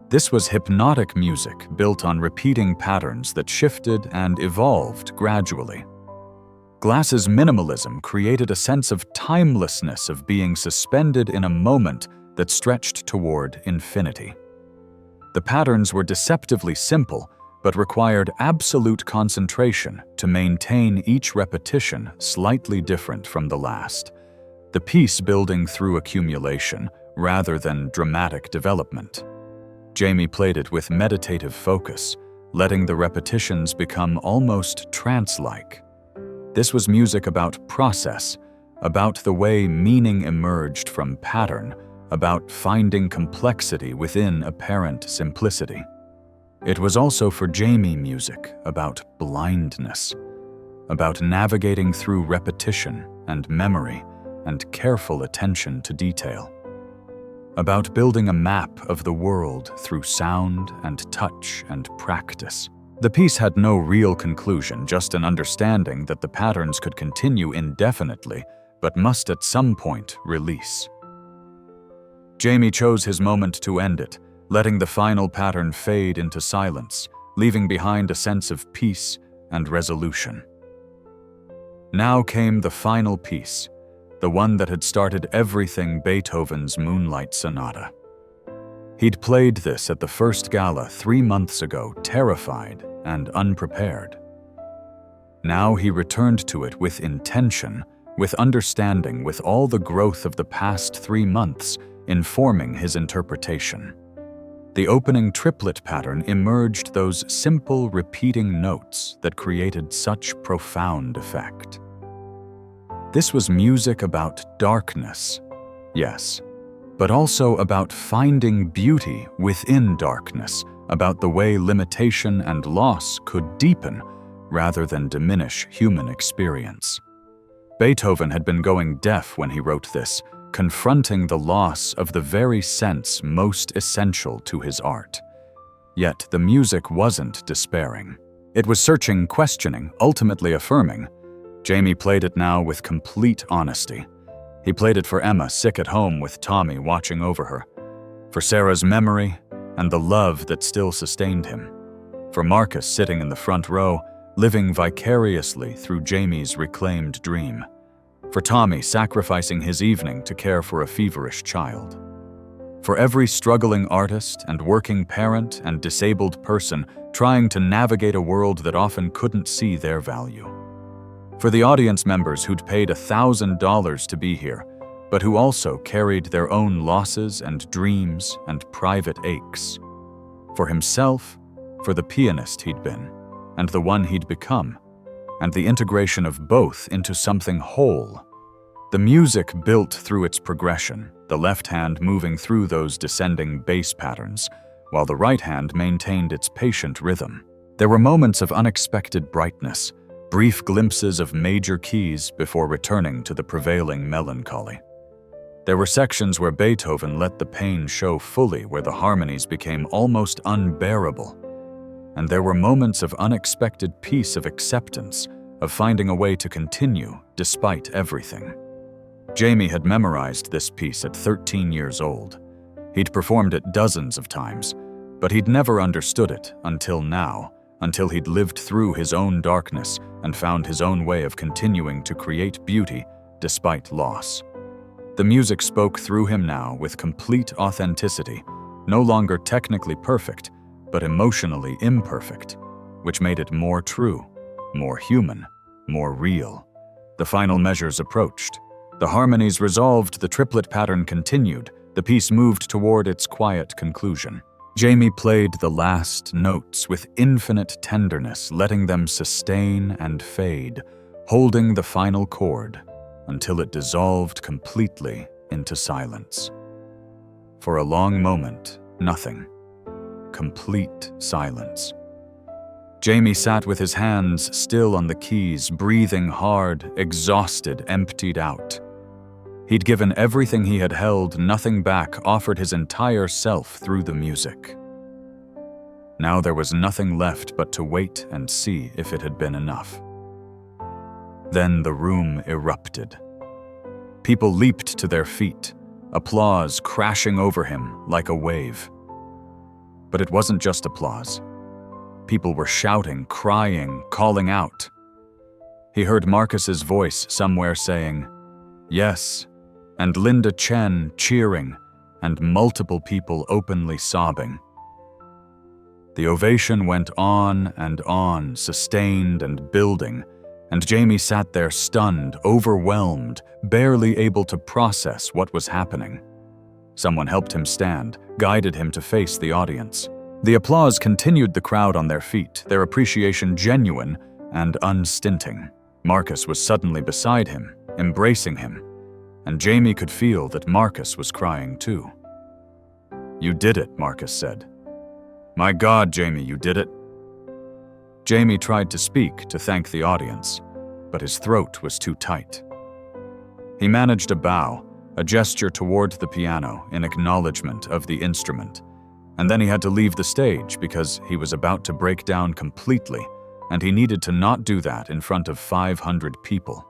This was hypnotic music built on repeating patterns that shifted and evolved gradually. Glass's minimalism created a sense of timelessness, of being suspended in a moment that stretched toward infinity. The patterns were deceptively simple, but required absolute concentration to maintain each repetition slightly different from the last, the piece building through accumulation rather than dramatic development. Jamie played it with meditative focus, letting the repetitions become almost trance-like. This was music about process, about the way meaning emerged from pattern, about finding complexity within apparent simplicity. It was also for Jamie music about blindness, about navigating through repetition and memory and careful attention to detail, about building a map of the world through sound and touch and practice. The piece had no real conclusion, just an understanding that the patterns could continue indefinitely, but must at some point release. Jamie chose his moment to end it, letting the final pattern fade into silence, leaving behind a sense of peace and resolution. Now came the final piece, the one that had started everything Beethoven's Moonlight Sonata. He'd played this at the first gala 3 months ago, terrified and unprepared. Now he returned to it with intention, with understanding, with all the growth of the past 3 months informing his interpretation. The opening triplet pattern emerged those simple repeating notes that created such profound effect. This was music about darkness, yes, but also about finding beauty within darkness, about the way limitation and loss could deepen rather than diminish human experience. Beethoven had been going deaf when he wrote this, confronting the loss of the very sense most essential to his art. Yet the music wasn't despairing. It was searching, questioning, ultimately affirming. Jamie played it now with complete honesty. He played it for Emma, sick at home with Tommy watching over her, for Sarah's memory and the love that still sustained him, for Marcus sitting in the front row, living vicariously through Jamie's reclaimed dream, for Tommy sacrificing his evening to care for a feverish child, for every struggling artist and working parent and disabled person trying to navigate a world that often couldn't see their value, for the audience members who'd paid $1,000 to be here, but who also carried their own losses and dreams and private aches, for himself, for the pianist he'd been, and the one he'd become, and the integration of both into something whole. The music built through its progression, the left hand moving through those descending bass patterns, while the right hand maintained its patient rhythm. There were moments of unexpected brightness, brief glimpses of major keys before returning to the prevailing melancholy. There were sections where Beethoven let the pain show fully, where the harmonies became almost unbearable. And there were moments of unexpected peace, of acceptance, of finding a way to continue despite everything. Jamie had memorized this piece at 13 years old. He'd performed it dozens of times, but he'd never understood it until now, until he'd lived through his own darkness and found his own way of continuing to create beauty despite loss. The music spoke through him now with complete authenticity, no longer technically perfect, but emotionally imperfect, which made it more true, more human, more real. The final measures approached. The harmonies resolved, the triplet pattern continued, the piece moved toward its quiet conclusion. Jamie played the last notes with infinite tenderness, letting them sustain and fade, holding the final chord until it dissolved completely into silence. For a long moment, nothing. Complete silence. Jamie sat with his hands still on the keys, breathing hard, exhausted, emptied out. He'd given everything he had held, nothing back, offered his entire self through the music. Now there was nothing left but to wait and see if it had been enough. Then the room erupted. People leaped to their feet, applause crashing over him like a wave. But it wasn't just applause. People were shouting, crying, calling out. He heard Marcus's voice somewhere saying, "Yes," and Linda Chen cheering, and multiple people openly sobbing. The ovation went on, sustained and building, and Jamie sat there stunned, overwhelmed, barely able to process what was happening. Someone helped him stand, guided him to face the audience. The applause continued, the crowd on their feet, their appreciation genuine and unstinting. Marcus was suddenly beside him, embracing him, and Jamie could feel that Marcus was crying too. "You did it," Marcus said. "My God, Jamie, you did it." Jamie tried to speak to thank the audience, but his throat was too tight. He managed a bow, a gesture toward the piano in acknowledgement of the instrument, and then he had to leave the stage because he was about to break down completely, and he needed to not do that in front of 500 people.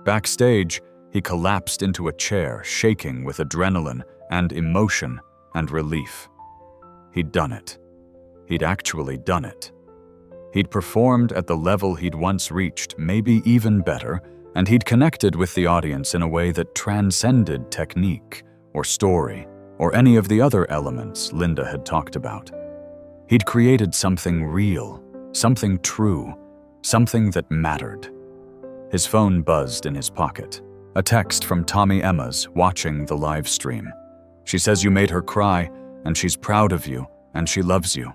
Backstage, he collapsed into a chair, shaking with adrenaline and emotion and relief. He'd done it. He'd actually done it. He'd performed at the level he'd once reached, maybe even better, and he'd connected with the audience in a way that transcended technique or story or any of the other elements Linda had talked about. He'd created something real, something true, something that mattered. His phone buzzed in his pocket. A text from Tommy Emma's watching the live stream. She says you made her cry, and she's proud of you, and she loves you.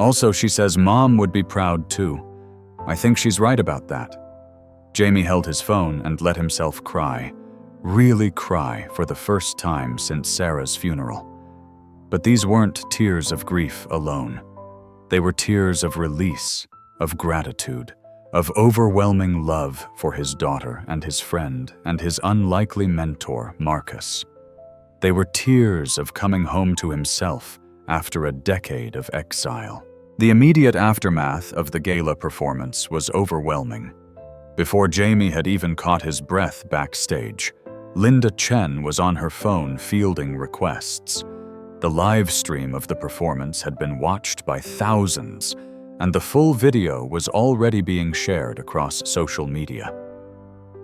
Also, she says Mom would be proud too. I think she's right about that. Jamie held his phone and let himself cry. Really cry for the first time since Sarah's funeral. But these weren't tears of grief alone. They were tears of release, of gratitude, of overwhelming love for his daughter and his friend and his unlikely mentor, Marcus. They were tears of coming home to himself after a decade of exile. The immediate aftermath of the gala performance was overwhelming. Before Jamie had even caught his breath backstage, Linda Chen was on her phone fielding requests. The live stream of the performance had been watched by thousands, and the full video was already being shared across social media.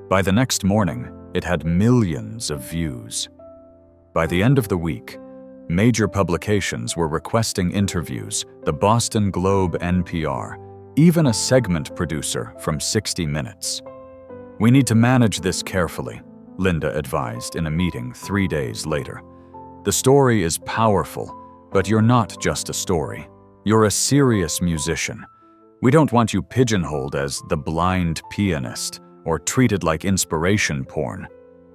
By the next morning, it had millions of views. By the end of the week, major publications were requesting interviews, the Boston Globe, NPR, even a segment producer from 60 Minutes. "We need to manage this carefully," Linda advised in a meeting 3 days later. "The story is powerful, but you're not just a story. You're a serious musician. We don't want you pigeonholed as the blind pianist or treated like inspiration porn.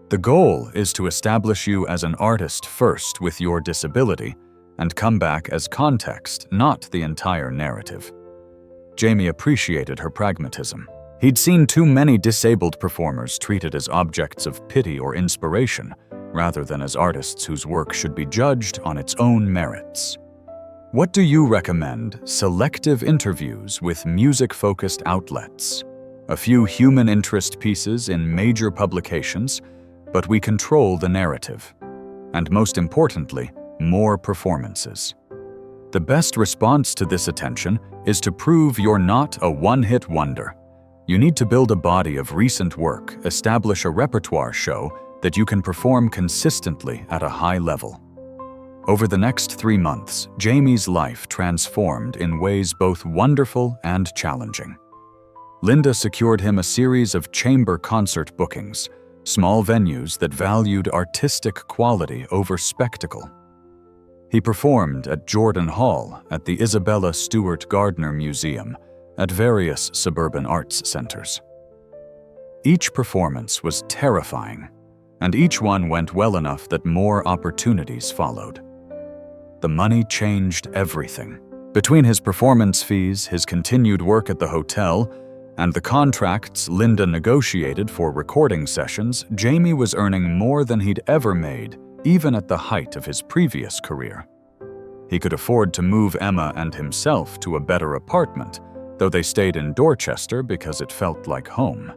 The goal is to establish you as an artist first with your disability and come back as context, not the entire narrative." Jamie appreciated her pragmatism. He'd seen too many disabled performers treated as objects of pity or inspiration, rather than as artists whose work should be judged on its own merits. What do you recommend? Selective interviews with music-focused outlets. A few human interest pieces in major publications, but we control the narrative. And most importantly, more performances. The best response to this attention is to prove you're not a one-hit wonder. You need to build a body of recent work, establish a repertoire show that you can perform consistently at a high level. Over the next 3 months, Jamie's life transformed in ways both wonderful and challenging. Linda secured him a series of chamber concert bookings, small venues that valued artistic quality over spectacle. He performed at Jordan Hall, at the Isabella Stewart Gardner Museum, at various suburban arts centers. Each performance was terrifying, and each one went well enough that more opportunities followed. The money changed everything. Between his performance fees, his continued work at the hotel, and the contracts Linda negotiated for recording sessions, Jamie was earning more than he'd ever made, even at the height of his previous career. He could afford to move Emma and himself to a better apartment, though they stayed in Dorchester because it felt like home.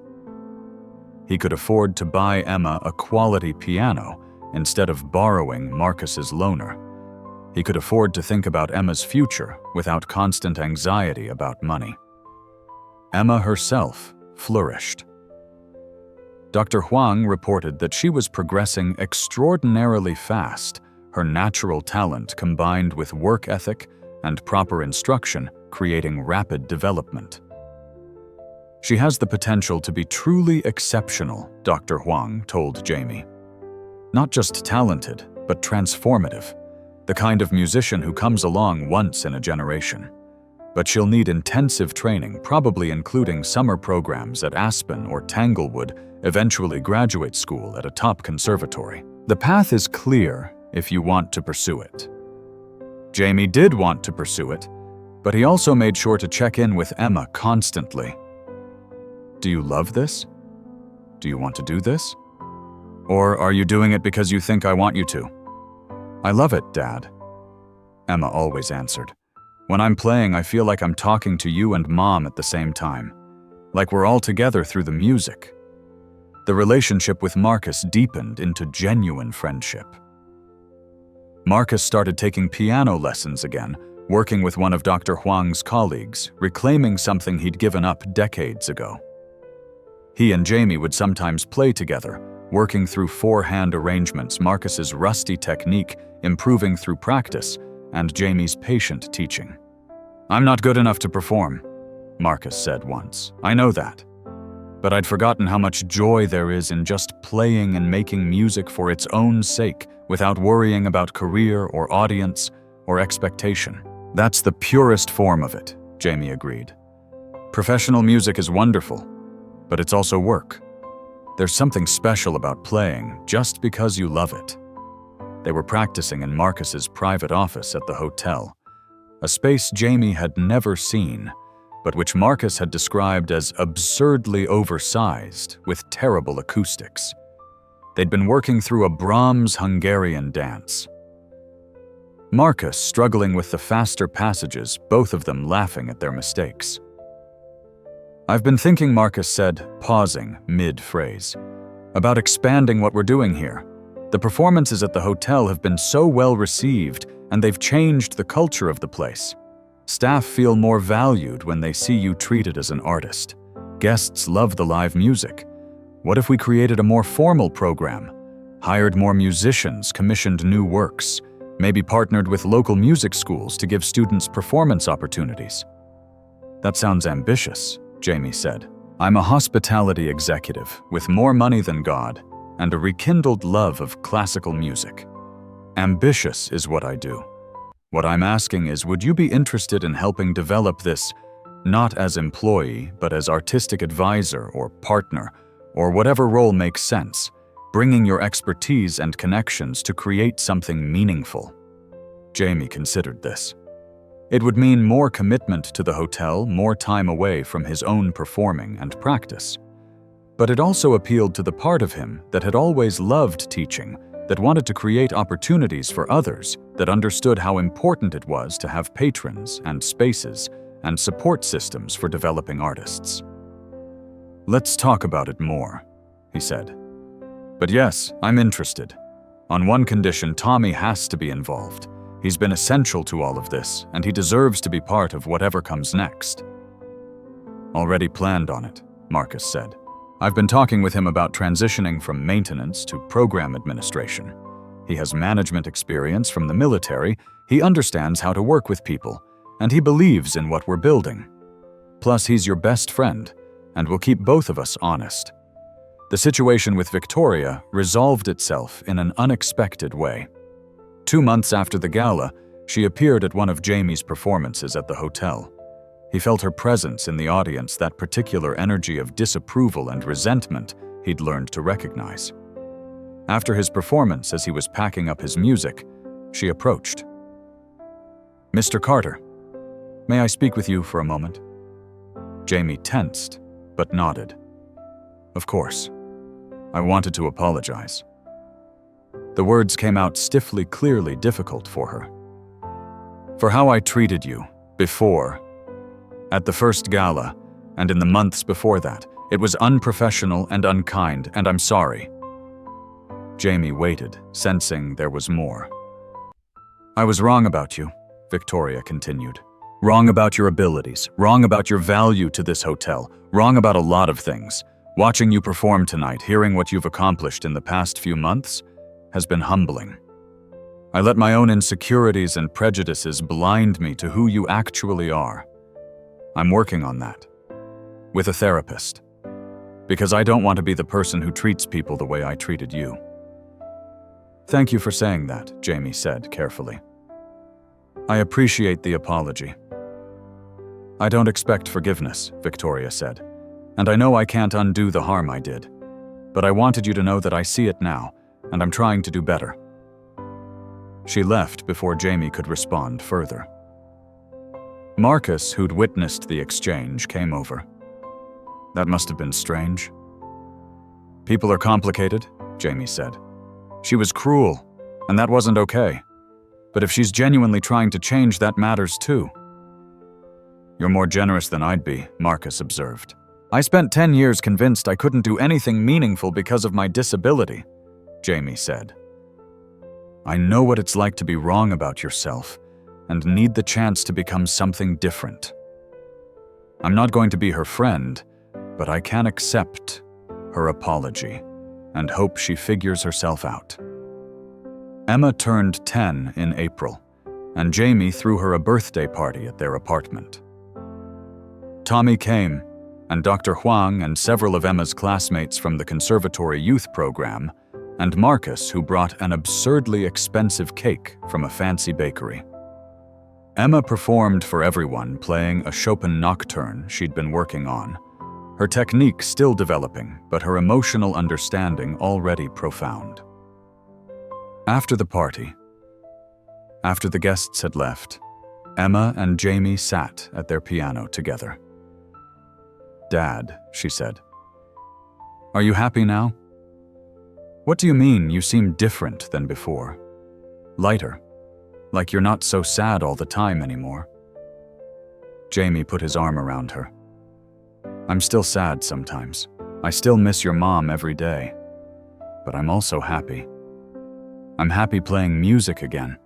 He could afford to buy Emma a quality piano instead of borrowing Marcus's loaner. He could afford to think about Emma's future without constant anxiety about money. Emma herself flourished. Dr. Huang reported that she was progressing extraordinarily fast, her natural talent combined with work ethic and proper instruction creating rapid development. "She has the potential to be truly exceptional," Dr. Huang told Jamie. "Not just talented, but transformative. The kind of musician who comes along once in a generation. But she'll need intensive training, probably including summer programs at Aspen or Tanglewood, eventually graduate school at a top conservatory. The path is clear if you want to pursue it." Jamie did want to pursue it, but he also made sure to check in with Emma constantly. "Do you love this? Do you want to do this? Or are you doing it because you think I want you to?" "I love it, Dad," Emma always answered. "When I'm playing, I feel like I'm talking to you and Mom at the same time. Like we're all together through the music." The relationship with Marcus deepened into genuine friendship. Marcus started taking piano lessons again, working with one of Dr. Huang's colleagues, reclaiming something he'd given up decades ago. He and Jamie would sometimes play together, working through four-hand arrangements, Marcus's rusty technique improving through practice, and Jamie's patient teaching. "I'm not good enough to perform," Marcus said once. "I know that. but I'd forgotten how much joy there is in just playing and making music for its own sake without worrying about career or audience or expectation. That's the purest form of it, Jamie agreed. Professional music is wonderful, but it's also work. There's something special about playing just because you love it. They were practicing in Marcus's private office at the hotel, a space Jamie had never seen, but which Marcus had described as absurdly oversized with terrible acoustics. They'd been working through a Brahms Hungarian dance. Marcus struggling with the faster passages, both of them laughing at their mistakes. "I've been thinking," Marcus said, pausing mid-phrase, "about expanding what we're doing here. The performances at the hotel have been so well received, and they've changed the culture of the place. Staff feel more valued when they see you treated as an artist. Guests love the live music. What if we created a more formal program, hired more musicians, commissioned new works, maybe partnered with local music schools to give students performance opportunities?" "That sounds ambitious," Jamie said. "I'm a hospitality executive with more money than God and a rekindled love of classical music. Ambitious is what I do. What I'm asking is, would you be interested in helping develop this, not as employee, but as artistic advisor or partner, or whatever role makes sense, bringing your expertise and connections to create something meaningful?" Jamie considered this. It would mean more commitment to the hotel, more time away from his own performing and practice. But it also appealed to the part of him that had always loved teaching, that wanted to create opportunities for others, that understood how important it was to have patrons and spaces and support systems for developing artists. "Let's talk about it more," he said. "But yes, I'm interested. On one condition, Tommy has to be involved. He's been essential to all of this, and he deserves to be part of whatever comes next." "Already planned on it," Marcus said. "I've been talking with him about transitioning from maintenance to program administration. He has management experience from the military, he understands how to work with people, and he believes in what we're building. Plus, he's your best friend, and will keep both of us honest." The situation with Victoria resolved itself in an unexpected way. 2 months after the gala, she appeared at one of Jamie's performances at the hotel. He felt her presence in the audience, that particular energy of disapproval and resentment he'd learned to recognize. After his performance, as he was packing up his music, she approached. "Mr. Carter, may I speak with you for a moment?" Jamie tensed, but nodded. "Of course. I wanted to apologize." The words came out stiffly, clearly difficult for her. "For how I treated you, before, at the first gala, and in the months before that. It was unprofessional and unkind, and I'm sorry." Jamie waited, sensing there was more. "I was wrong about you," Victoria continued. "Wrong about your abilities, wrong about your value to this hotel, wrong about a lot of things. Watching you perform tonight, hearing what you've accomplished in the past few months, has been humbling. I let my own insecurities and prejudices blind me to who you actually are. I'm working on that. With a therapist. Because I don't want to be the person who treats people the way I treated you." "Thank you for saying that," Jamie said carefully. "I appreciate the apology." "I don't expect forgiveness," Victoria said. "And I know I can't undo the harm I did. But I wanted you to know that I see it now, and I'm trying to do better." She left before Jamie could respond further. Marcus, who'd witnessed the exchange, came over. "That must have been strange." "People are complicated," Jamie said. "She was cruel, and that wasn't okay. But if she's genuinely trying to change, that matters too." "You're more generous than I'd be," Marcus observed. "I spent 10 years convinced I couldn't do anything meaningful because of my disability," Jamie said. "I know what it's like to be wrong about yourself and need the chance to become something different. I'm not going to be her friend, but I can accept her apology and hope she figures herself out." Emma turned 10 in April, and Jamie threw her a birthday party at their apartment. Tommy came, and Dr. Huang and several of Emma's classmates from the conservatory youth program, and Marcus, who brought an absurdly expensive cake from a fancy bakery. Emma performed for everyone, playing a Chopin nocturne she'd been working on, her technique still developing, but her emotional understanding already profound. After the party, after the guests had left, Emma and Jamie sat at their piano together. "Dad," she said, "are you happy now? What do you mean you seem different than before? Lighter, like you're not so sad all the time anymore." Jamie put his arm around her. "I'm still sad sometimes. I still miss your mom every day. But I'm also happy. I'm happy playing music again.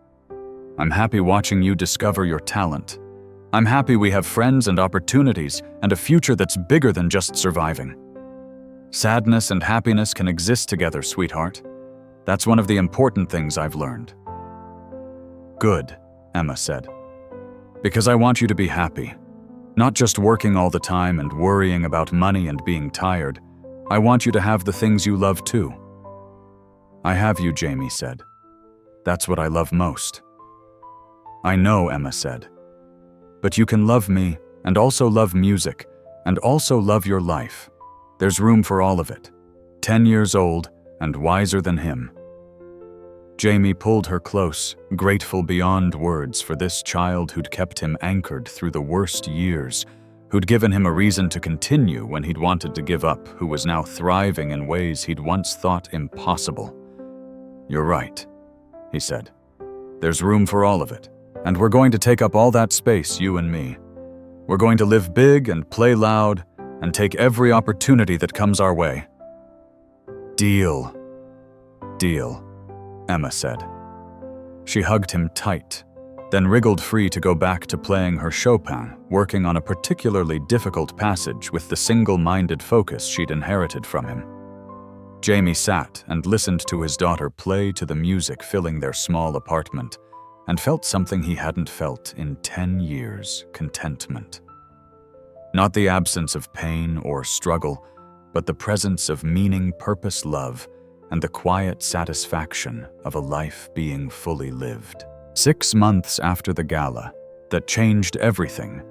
I'm happy watching you discover your talent. I'm happy we have friends and opportunities and a future that's bigger than just surviving. Sadness and happiness can exist together, sweetheart. That's one of the important things I've learned." "Good," Emma said. "Because I want you to be happy. Not just working all the time and worrying about money and being tired. I want you to have the things you love too." "I have you," Jamie said. "That's what I love most." "I know," Emma said. "But you can love me and also love music and also love your life. There's room for all of it. 10 years old and wiser than him." Jamie pulled her close, grateful beyond words for this child who'd kept him anchored through the worst years, who'd given him a reason to continue when he'd wanted to give up, who was now thriving in ways he'd once thought impossible. "You're right," he said. "There's room for all of it, and we're going to take up all that space, you and me. We're going to live big and play loud and take every opportunity that comes our way." "Deal." "Deal," Emma said. She hugged him tight, then wriggled free to go back to playing her Chopin, working on a particularly difficult passage with the single-minded focus she'd inherited from him. Jamie sat and listened to his daughter play to the music filling their small apartment, and felt something he hadn't felt in 10 years: contentment. Not the absence of pain or struggle, but the presence of meaning, purpose, love, and the quiet satisfaction of a life being fully lived. 6 months after the gala, that changed everything,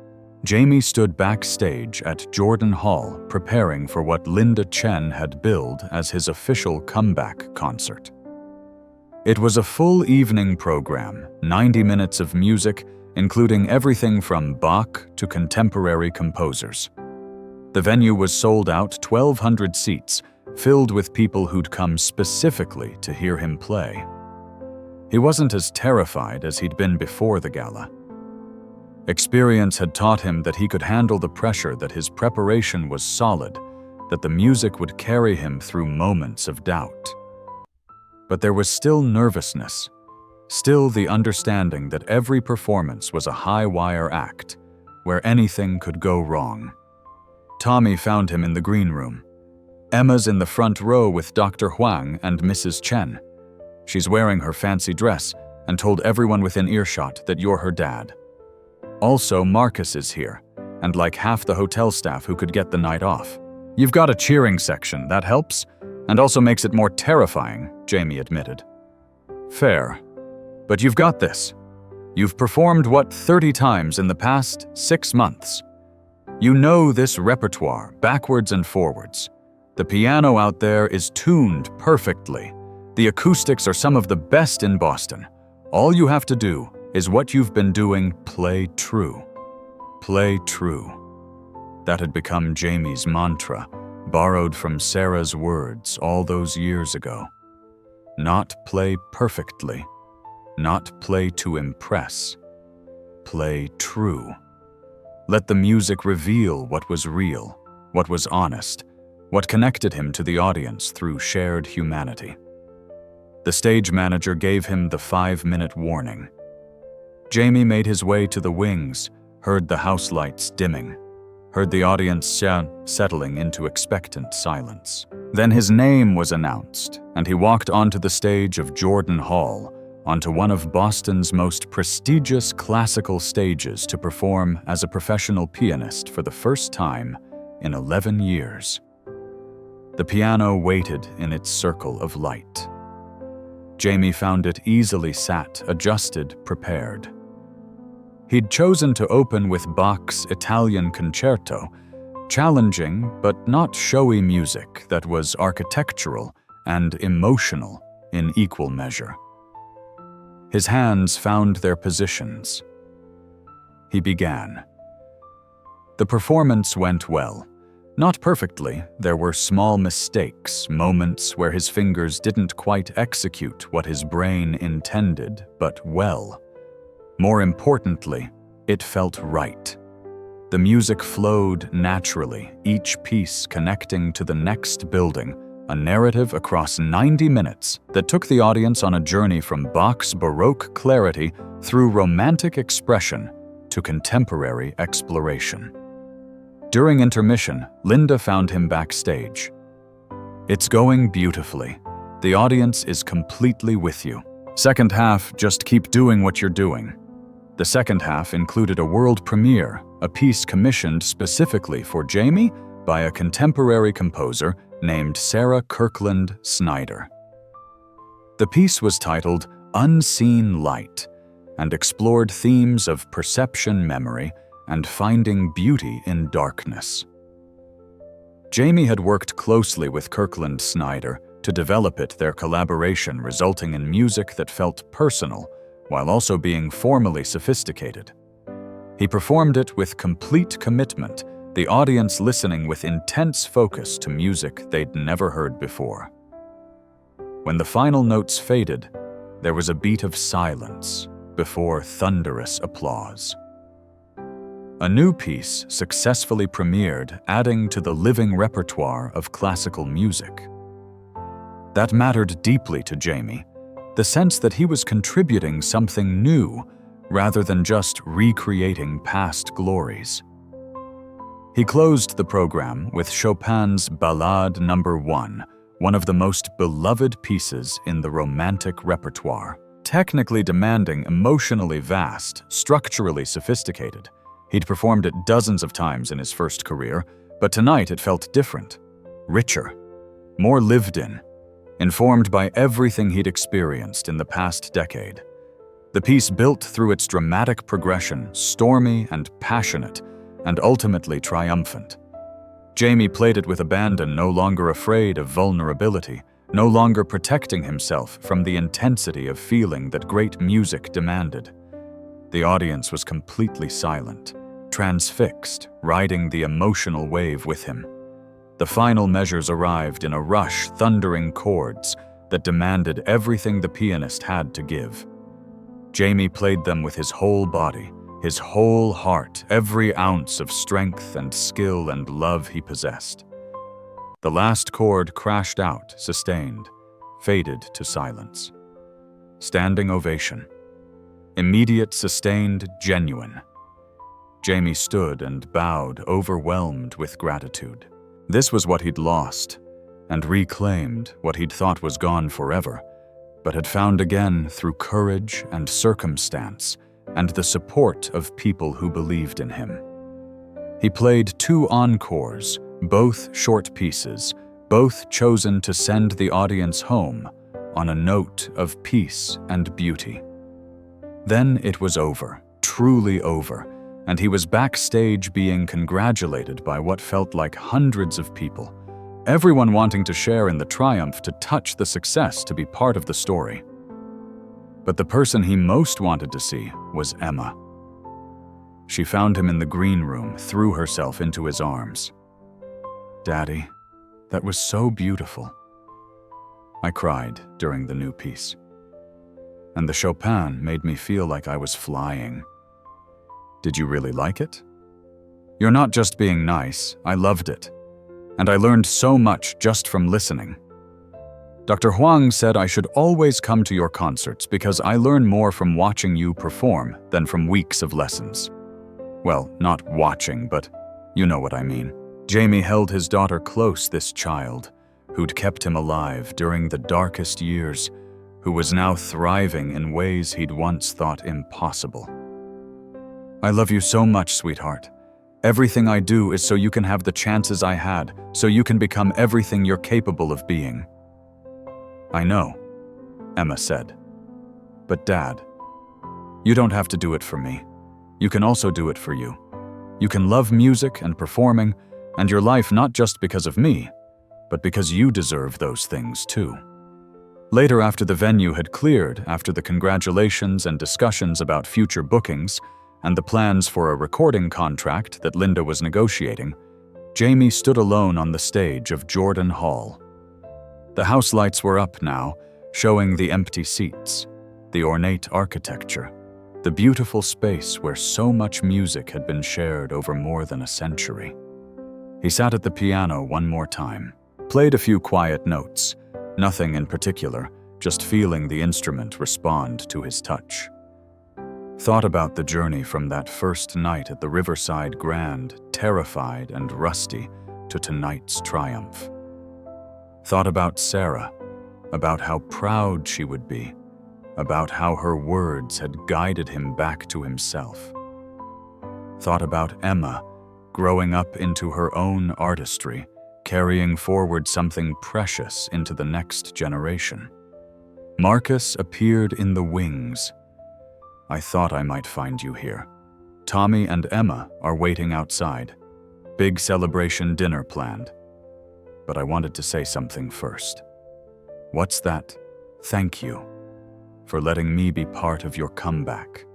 Jamie stood backstage at Jordan Hall preparing for what Linda Chen had billed as his official comeback concert. It was a full evening program, 90 minutes of music, including everything from Bach to contemporary composers. The venue was sold out, 1,200 seats, filled with people who'd come specifically to hear him play. He wasn't as terrified as he'd been before the gala. Experience had taught him that he could handle the pressure, that his preparation was solid, that the music would carry him through moments of doubt. But there was still nervousness, still the understanding that every performance was a high-wire act, where anything could go wrong. Tommy found him in the green room. Emma's in the front row with Dr. Huang and Mrs. Chen. She's wearing her fancy dress and told everyone within earshot that you're her dad. Also, Marcus is here, and like half the hotel staff who could get the night off. "You've got a cheering section, that helps, and also makes it more terrifying," Jamie admitted. "Fair. But you've got this. You've performed, 30 times in the past 6 months. You know this repertoire, backwards and forwards. The piano out there is tuned perfectly. The acoustics are some of the best in Boston. All you have to do is what you've been doing: play true. Play true." That had become Jamie's mantra, borrowed from Sarah's words all those years ago. Not play perfectly, not play to impress. Play true. Let the music reveal what was real, what was honest, what connected him to the audience through shared humanity. The stage manager gave him the 5-minute warning. Jamie made his way to the wings, heard the house lights dimming, heard the audience settling into expectant silence. Then his name was announced, and he walked onto the stage of Jordan Hall, onto one of Boston's most prestigious classical stages to perform as a professional pianist for the first time in 11 years. The piano waited in its circle of light. Jamie found it easily sat, adjusted, prepared. He'd chosen to open with Bach's Italian Concerto, challenging but not showy music that was architectural and emotional in equal measure. His hands found their positions. He began. The performance went well. Not perfectly, there were small mistakes, moments where his fingers didn't quite execute what his brain intended, but well. More importantly, it felt right. The music flowed naturally, each piece connecting to the next building, a narrative across 90 minutes that took the audience on a journey from Bach's Baroque clarity through romantic expression to contemporary exploration. During intermission, Linda found him backstage. "It's going beautifully. The audience is completely with you. Second half, just keep doing what you're doing." The second half included a world premiere, a piece commissioned specifically for Jamie by a contemporary composer named Sarah Kirkland Snyder. The piece was titled Unseen Light and explored themes of perception memory and finding beauty in darkness. Jamie had worked closely with Kirkland Snyder to develop it, their collaboration resulting in music that felt personal while also being formally sophisticated. He performed it with complete commitment, the audience listening with intense focus to music they'd never heard before. When the final notes faded, there was a beat of silence before thunderous applause. A new piece successfully premiered, adding to the living repertoire of classical music. That mattered deeply to Jamie, the sense that he was contributing something new rather than just recreating past glories. He closed the program with Chopin's Ballade No. 1, one of the most beloved pieces in the romantic repertoire. Technically demanding, emotionally vast, structurally sophisticated. He'd performed it dozens of times in his first career, but tonight it felt different, richer, more lived in, informed by everything he'd experienced in the past decade. The piece built through its dramatic progression, stormy and passionate, and ultimately triumphant. Jamie played it with abandon, no longer afraid of vulnerability, no longer protecting himself from the intensity of feeling that great music demanded. The audience was completely silent, transfixed, riding the emotional wave with him. The final measures arrived in a rush, thundering chords that demanded everything the pianist had to give. Jamie played them with his whole body, his whole heart, every ounce of strength and skill and love he possessed. The last chord crashed out, sustained, faded to silence. Standing ovation. Immediate, sustained, genuine. Jamie stood and bowed, overwhelmed with gratitude. This was what he'd lost, and reclaimed what he'd thought was gone forever, but had found again through courage and circumstance and the support of people who believed in him. He played 2 encores, both short pieces, both chosen to send the audience home on a note of peace and beauty. Then it was over, truly over, and he was backstage being congratulated by what felt like hundreds of people, everyone wanting to share in the triumph, to touch the success, to be part of the story. But the person he most wanted to see was Emma. She found him in the green room, threw herself into his arms. "Daddy, that was so beautiful." I cried during the new piece. And the Chopin made me feel like I was flying. "Did you really like it?" "You're not just being nice, I loved it. And I learned so much just from listening. Dr. Huang said I should always come to your concerts because I learn more from watching you perform than from weeks of lessons." Well, not watching, but you know what I mean. Jamie held his daughter close, this child, who'd kept him alive during the darkest years, who was now thriving in ways he'd once thought impossible. "I love you so much, sweetheart. Everything I do is so you can have the chances I had, so you can become everything you're capable of being." "I know," Emma said. "But Dad, you don't have to do it for me. You can also do it for you. You can love music and performing and your life not just because of me, but because you deserve those things too." Later, after the venue had cleared, after the congratulations and discussions about future bookings and the plans for a recording contract that Linda was negotiating, Jamie stood alone on the stage of Jordan Hall. The house lights were up now, showing the empty seats, the ornate architecture, the beautiful space where so much music had been shared over more than a century. He sat at the piano one more time, played a few quiet notes, nothing in particular, just feeling the instrument respond to his touch. Thought about the journey from that first night at the Riverside Grand, terrified and rusty, to tonight's triumph. Thought about Sarah, about how proud she would be, about how her words had guided him back to himself. Thought about Emma, growing up into her own artistry, carrying forward something precious into the next generation. Marcus appeared in the wings. "I thought I might find you here. Tommy and Emma are waiting outside. Big celebration dinner planned. But I wanted to say something first." "What's that?" "Thank you for letting me be part of your comeback,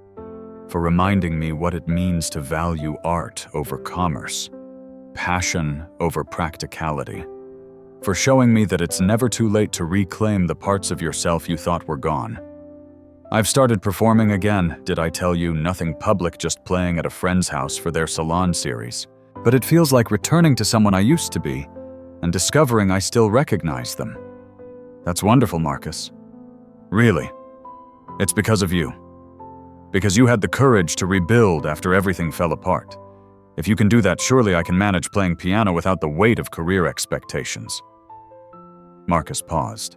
for reminding me what it means to value art over commerce, passion over practicality, for showing me that it's never too late to reclaim the parts of yourself you thought were gone. I've started performing again, did I tell you? Nothing public, just playing at a friend's house for their salon series. But it feels like returning to someone I used to be, and discovering I still recognize them." "That's wonderful, Marcus. Really. It's because of you. Because you had the courage to rebuild after everything fell apart. If you can do that, surely I can manage playing piano without the weight of career expectations." Marcus paused.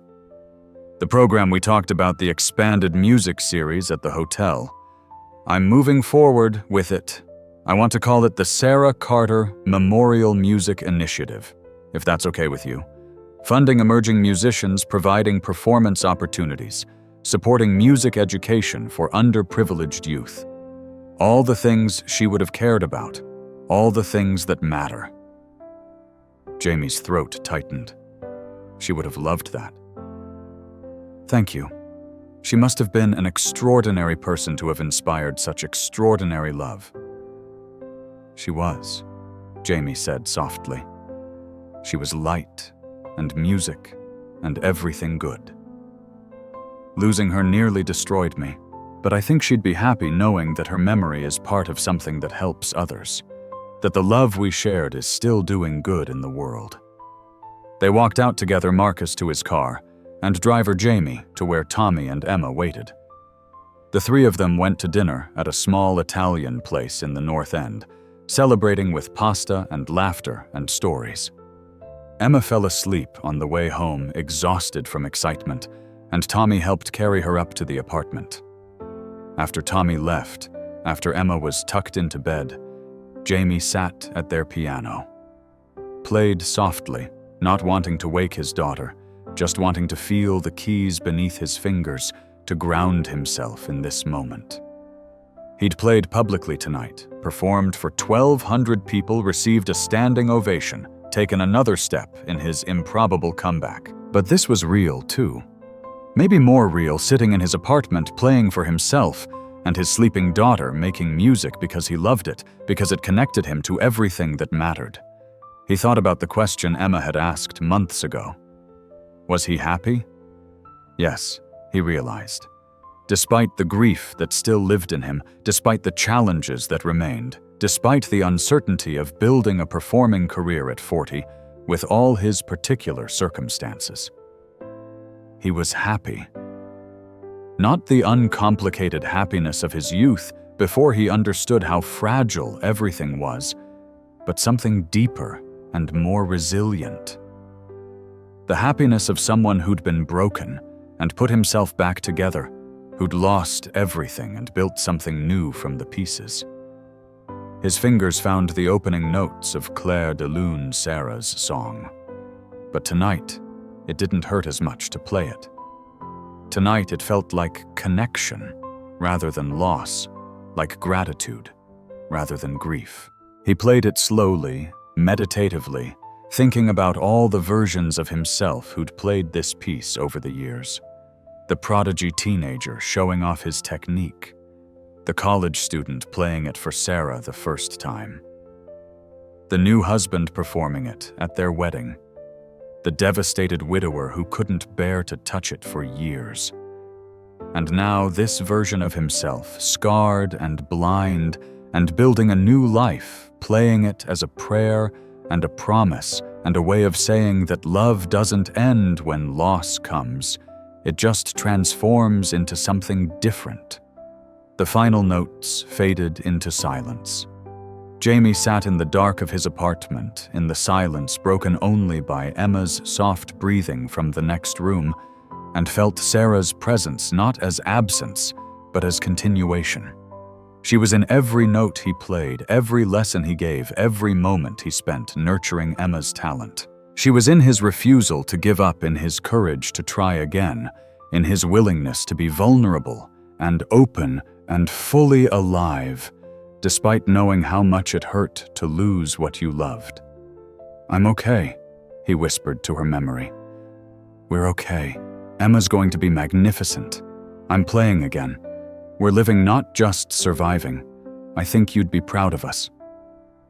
"The program we talked about, the expanded music series at the hotel. I'm moving forward with it. I want to call it the Sarah Carter Memorial Music Initiative, if that's okay with you. Funding emerging musicians, providing performance opportunities, supporting music education for underprivileged youth. All the things she would have cared about, all the things that matter." Jamie's throat tightened. She would have loved that. "Thank you. She must have been an extraordinary person to have inspired such extraordinary love." "She was," Jamie said softly. "She was light and music and everything good. Losing her nearly destroyed me, but I think she'd be happy knowing that her memory is part of something that helps others, that the love we shared is still doing good in the world." They walked out together, Marcus to his car, and driver Jamie to where Tommy and Emma waited. The three of them went to dinner at a small Italian place in the North End, celebrating with pasta and laughter and stories. Emma fell asleep on the way home, exhausted from excitement, and Tommy helped carry her up to the apartment. After Tommy left, after Emma was tucked into bed, Jamie sat at their piano. Played softly, not wanting to wake his daughter, just wanting to feel the keys beneath his fingers, to ground himself in this moment. He'd played publicly tonight, performed for 1,200 people, received a standing ovation, taken another step in his improbable comeback. But this was real too. Maybe more real, sitting in his apartment playing for himself, and his sleeping daughter making music because he loved it, because it connected him to everything that mattered. He thought about the question Emma had asked months ago. Was he happy? Yes, he realized. Despite the grief that still lived in him, despite the challenges that remained, despite the uncertainty of building a performing career at 40, with all his particular circumstances. He was happy. Not the uncomplicated happiness of his youth before he understood how fragile everything was, but something deeper and more resilient. The happiness of someone who'd been broken and put himself back together, who'd lost everything and built something new from the pieces. His fingers found the opening notes of Claire de Lune Sarah's song. But tonight, it didn't hurt as much to play it. Tonight it felt like connection rather than loss, like gratitude rather than grief. He played it slowly, meditatively, thinking about all the versions of himself who'd played this piece over the years. The prodigy teenager showing off his technique, the college student playing it for Sarah the first time, the new husband performing it at their wedding, the devastated widower who couldn't bear to touch it for years. And now this version of himself, scarred and blind, and building a new life, playing it as a prayer and a promise and a way of saying that love doesn't end when loss comes. It just transforms into something different. The final notes faded into silence. Jamie sat in the dark of his apartment, in the silence broken only by Emma's soft breathing from the next room, and felt Sarah's presence not as absence, but as continuation. She was in every note he played, every lesson he gave, every moment he spent nurturing Emma's talent. She was in his refusal to give up, in his courage to try again, in his willingness to be vulnerable and open and fully alive, despite knowing how much it hurt to lose what you loved. "I'm okay," he whispered to her memory. "We're okay. Emma's going to be magnificent. I'm playing again. We're living, not just surviving. I think you'd be proud of us."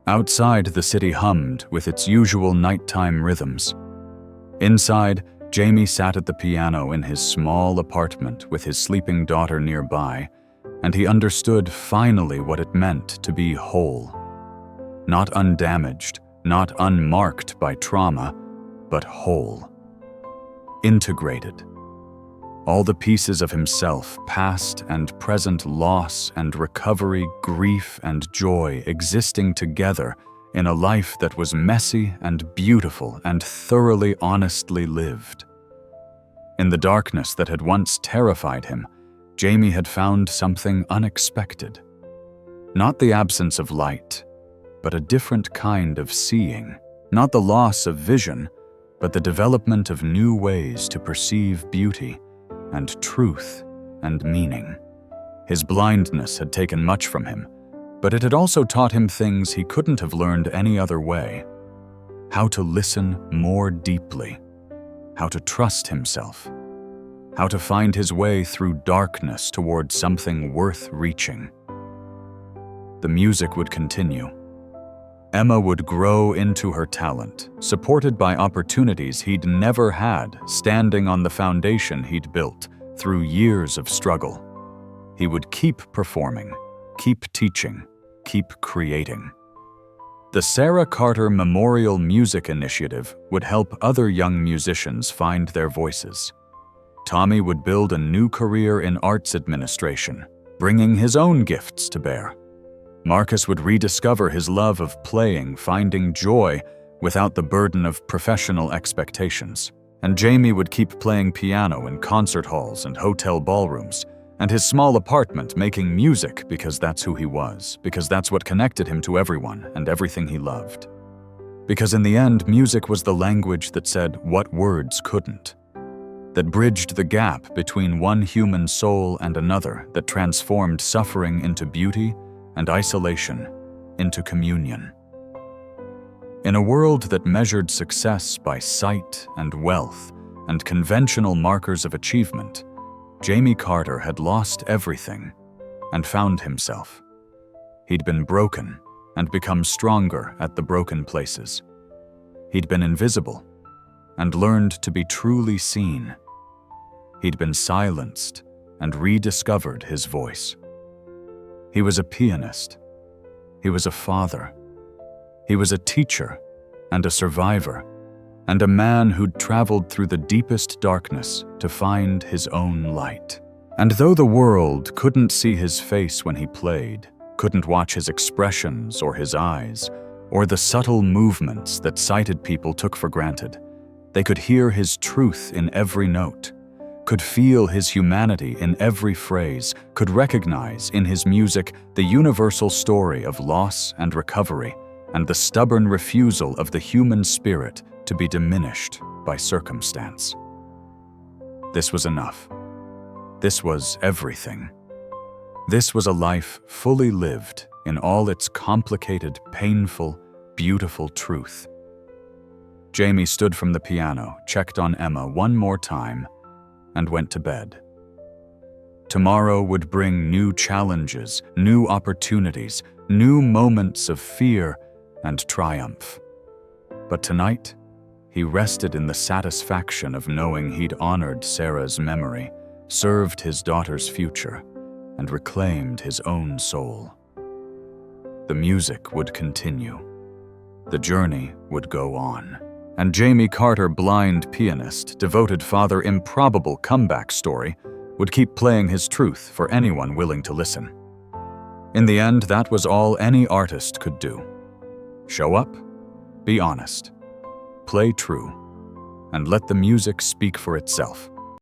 Outside, the city hummed with its usual nighttime rhythms. Inside, Jamie sat at the piano in his small apartment with his sleeping daughter nearby, and he understood finally what it meant to be whole. Not undamaged, not unmarked by trauma, but whole. Integrated. All the pieces of himself, past and present loss and recovery, grief and joy, existing together in a life that was messy and beautiful and thoroughly honestly lived. In the darkness that had once terrified him, Jamie had found something unexpected. Not the absence of light, but a different kind of seeing. Not the loss of vision, but the development of new ways to perceive beauty and truth and meaning. His blindness had taken much from him, but it had also taught him things he couldn't have learned any other way. How to listen more deeply, how to trust himself, how to find his way through darkness toward something worth reaching. The music would continue. Emma would grow into her talent, supported by opportunities he'd never had, standing on the foundation he'd built through years of struggle. He would keep performing, keep teaching, keep creating. The Sarah Carter Memorial Music Initiative would help other young musicians find their voices. Tommy would build a new career in arts administration, bringing his own gifts to bear. Marcus would rediscover his love of playing, finding joy without the burden of professional expectations. And Jamie would keep playing piano in concert halls and hotel ballrooms, and his small apartment making music because that's who he was, because that's what connected him to everyone and everything he loved. Because in the end, music was the language that said what words couldn't, that bridged the gap between one human soul and another, that transformed suffering into beauty and isolation into communion. In a world that measured success by sight and wealth and conventional markers of achievement, Jamie Carter had lost everything and found himself. He'd been broken and become stronger at the broken places. He'd been invisible and learned to be truly seen. He'd been silenced and rediscovered his voice. He was a pianist. He was a father. He was a teacher and a survivor, and a man who'd traveled through the deepest darkness to find his own light. And though the world couldn't see his face when he played, couldn't watch his expressions or his eyes, or the subtle movements that sighted people took for granted, they could hear his truth in every note. could feel his humanity in every phrase, could recognize in his music the universal story of loss and recovery, and the stubborn refusal of the human spirit to be diminished by circumstance. This was enough. This was everything. This was a life fully lived in all its complicated, painful, beautiful truth. Jamie stood from the piano, checked on Emma one more time, and went to bed. Tomorrow would bring new challenges, new opportunities, new moments of fear and triumph. But tonight, he rested in the satisfaction of knowing he'd honored Sarah's memory, served his daughter's future, and reclaimed his own soul. The music would continue. The journey would go on. And Jamie Carter, blind pianist, devoted father, improbable comeback story, would keep playing his truth for anyone willing to listen. In the end, that was all any artist could do. Show up, be honest, play true, and let the music speak for itself.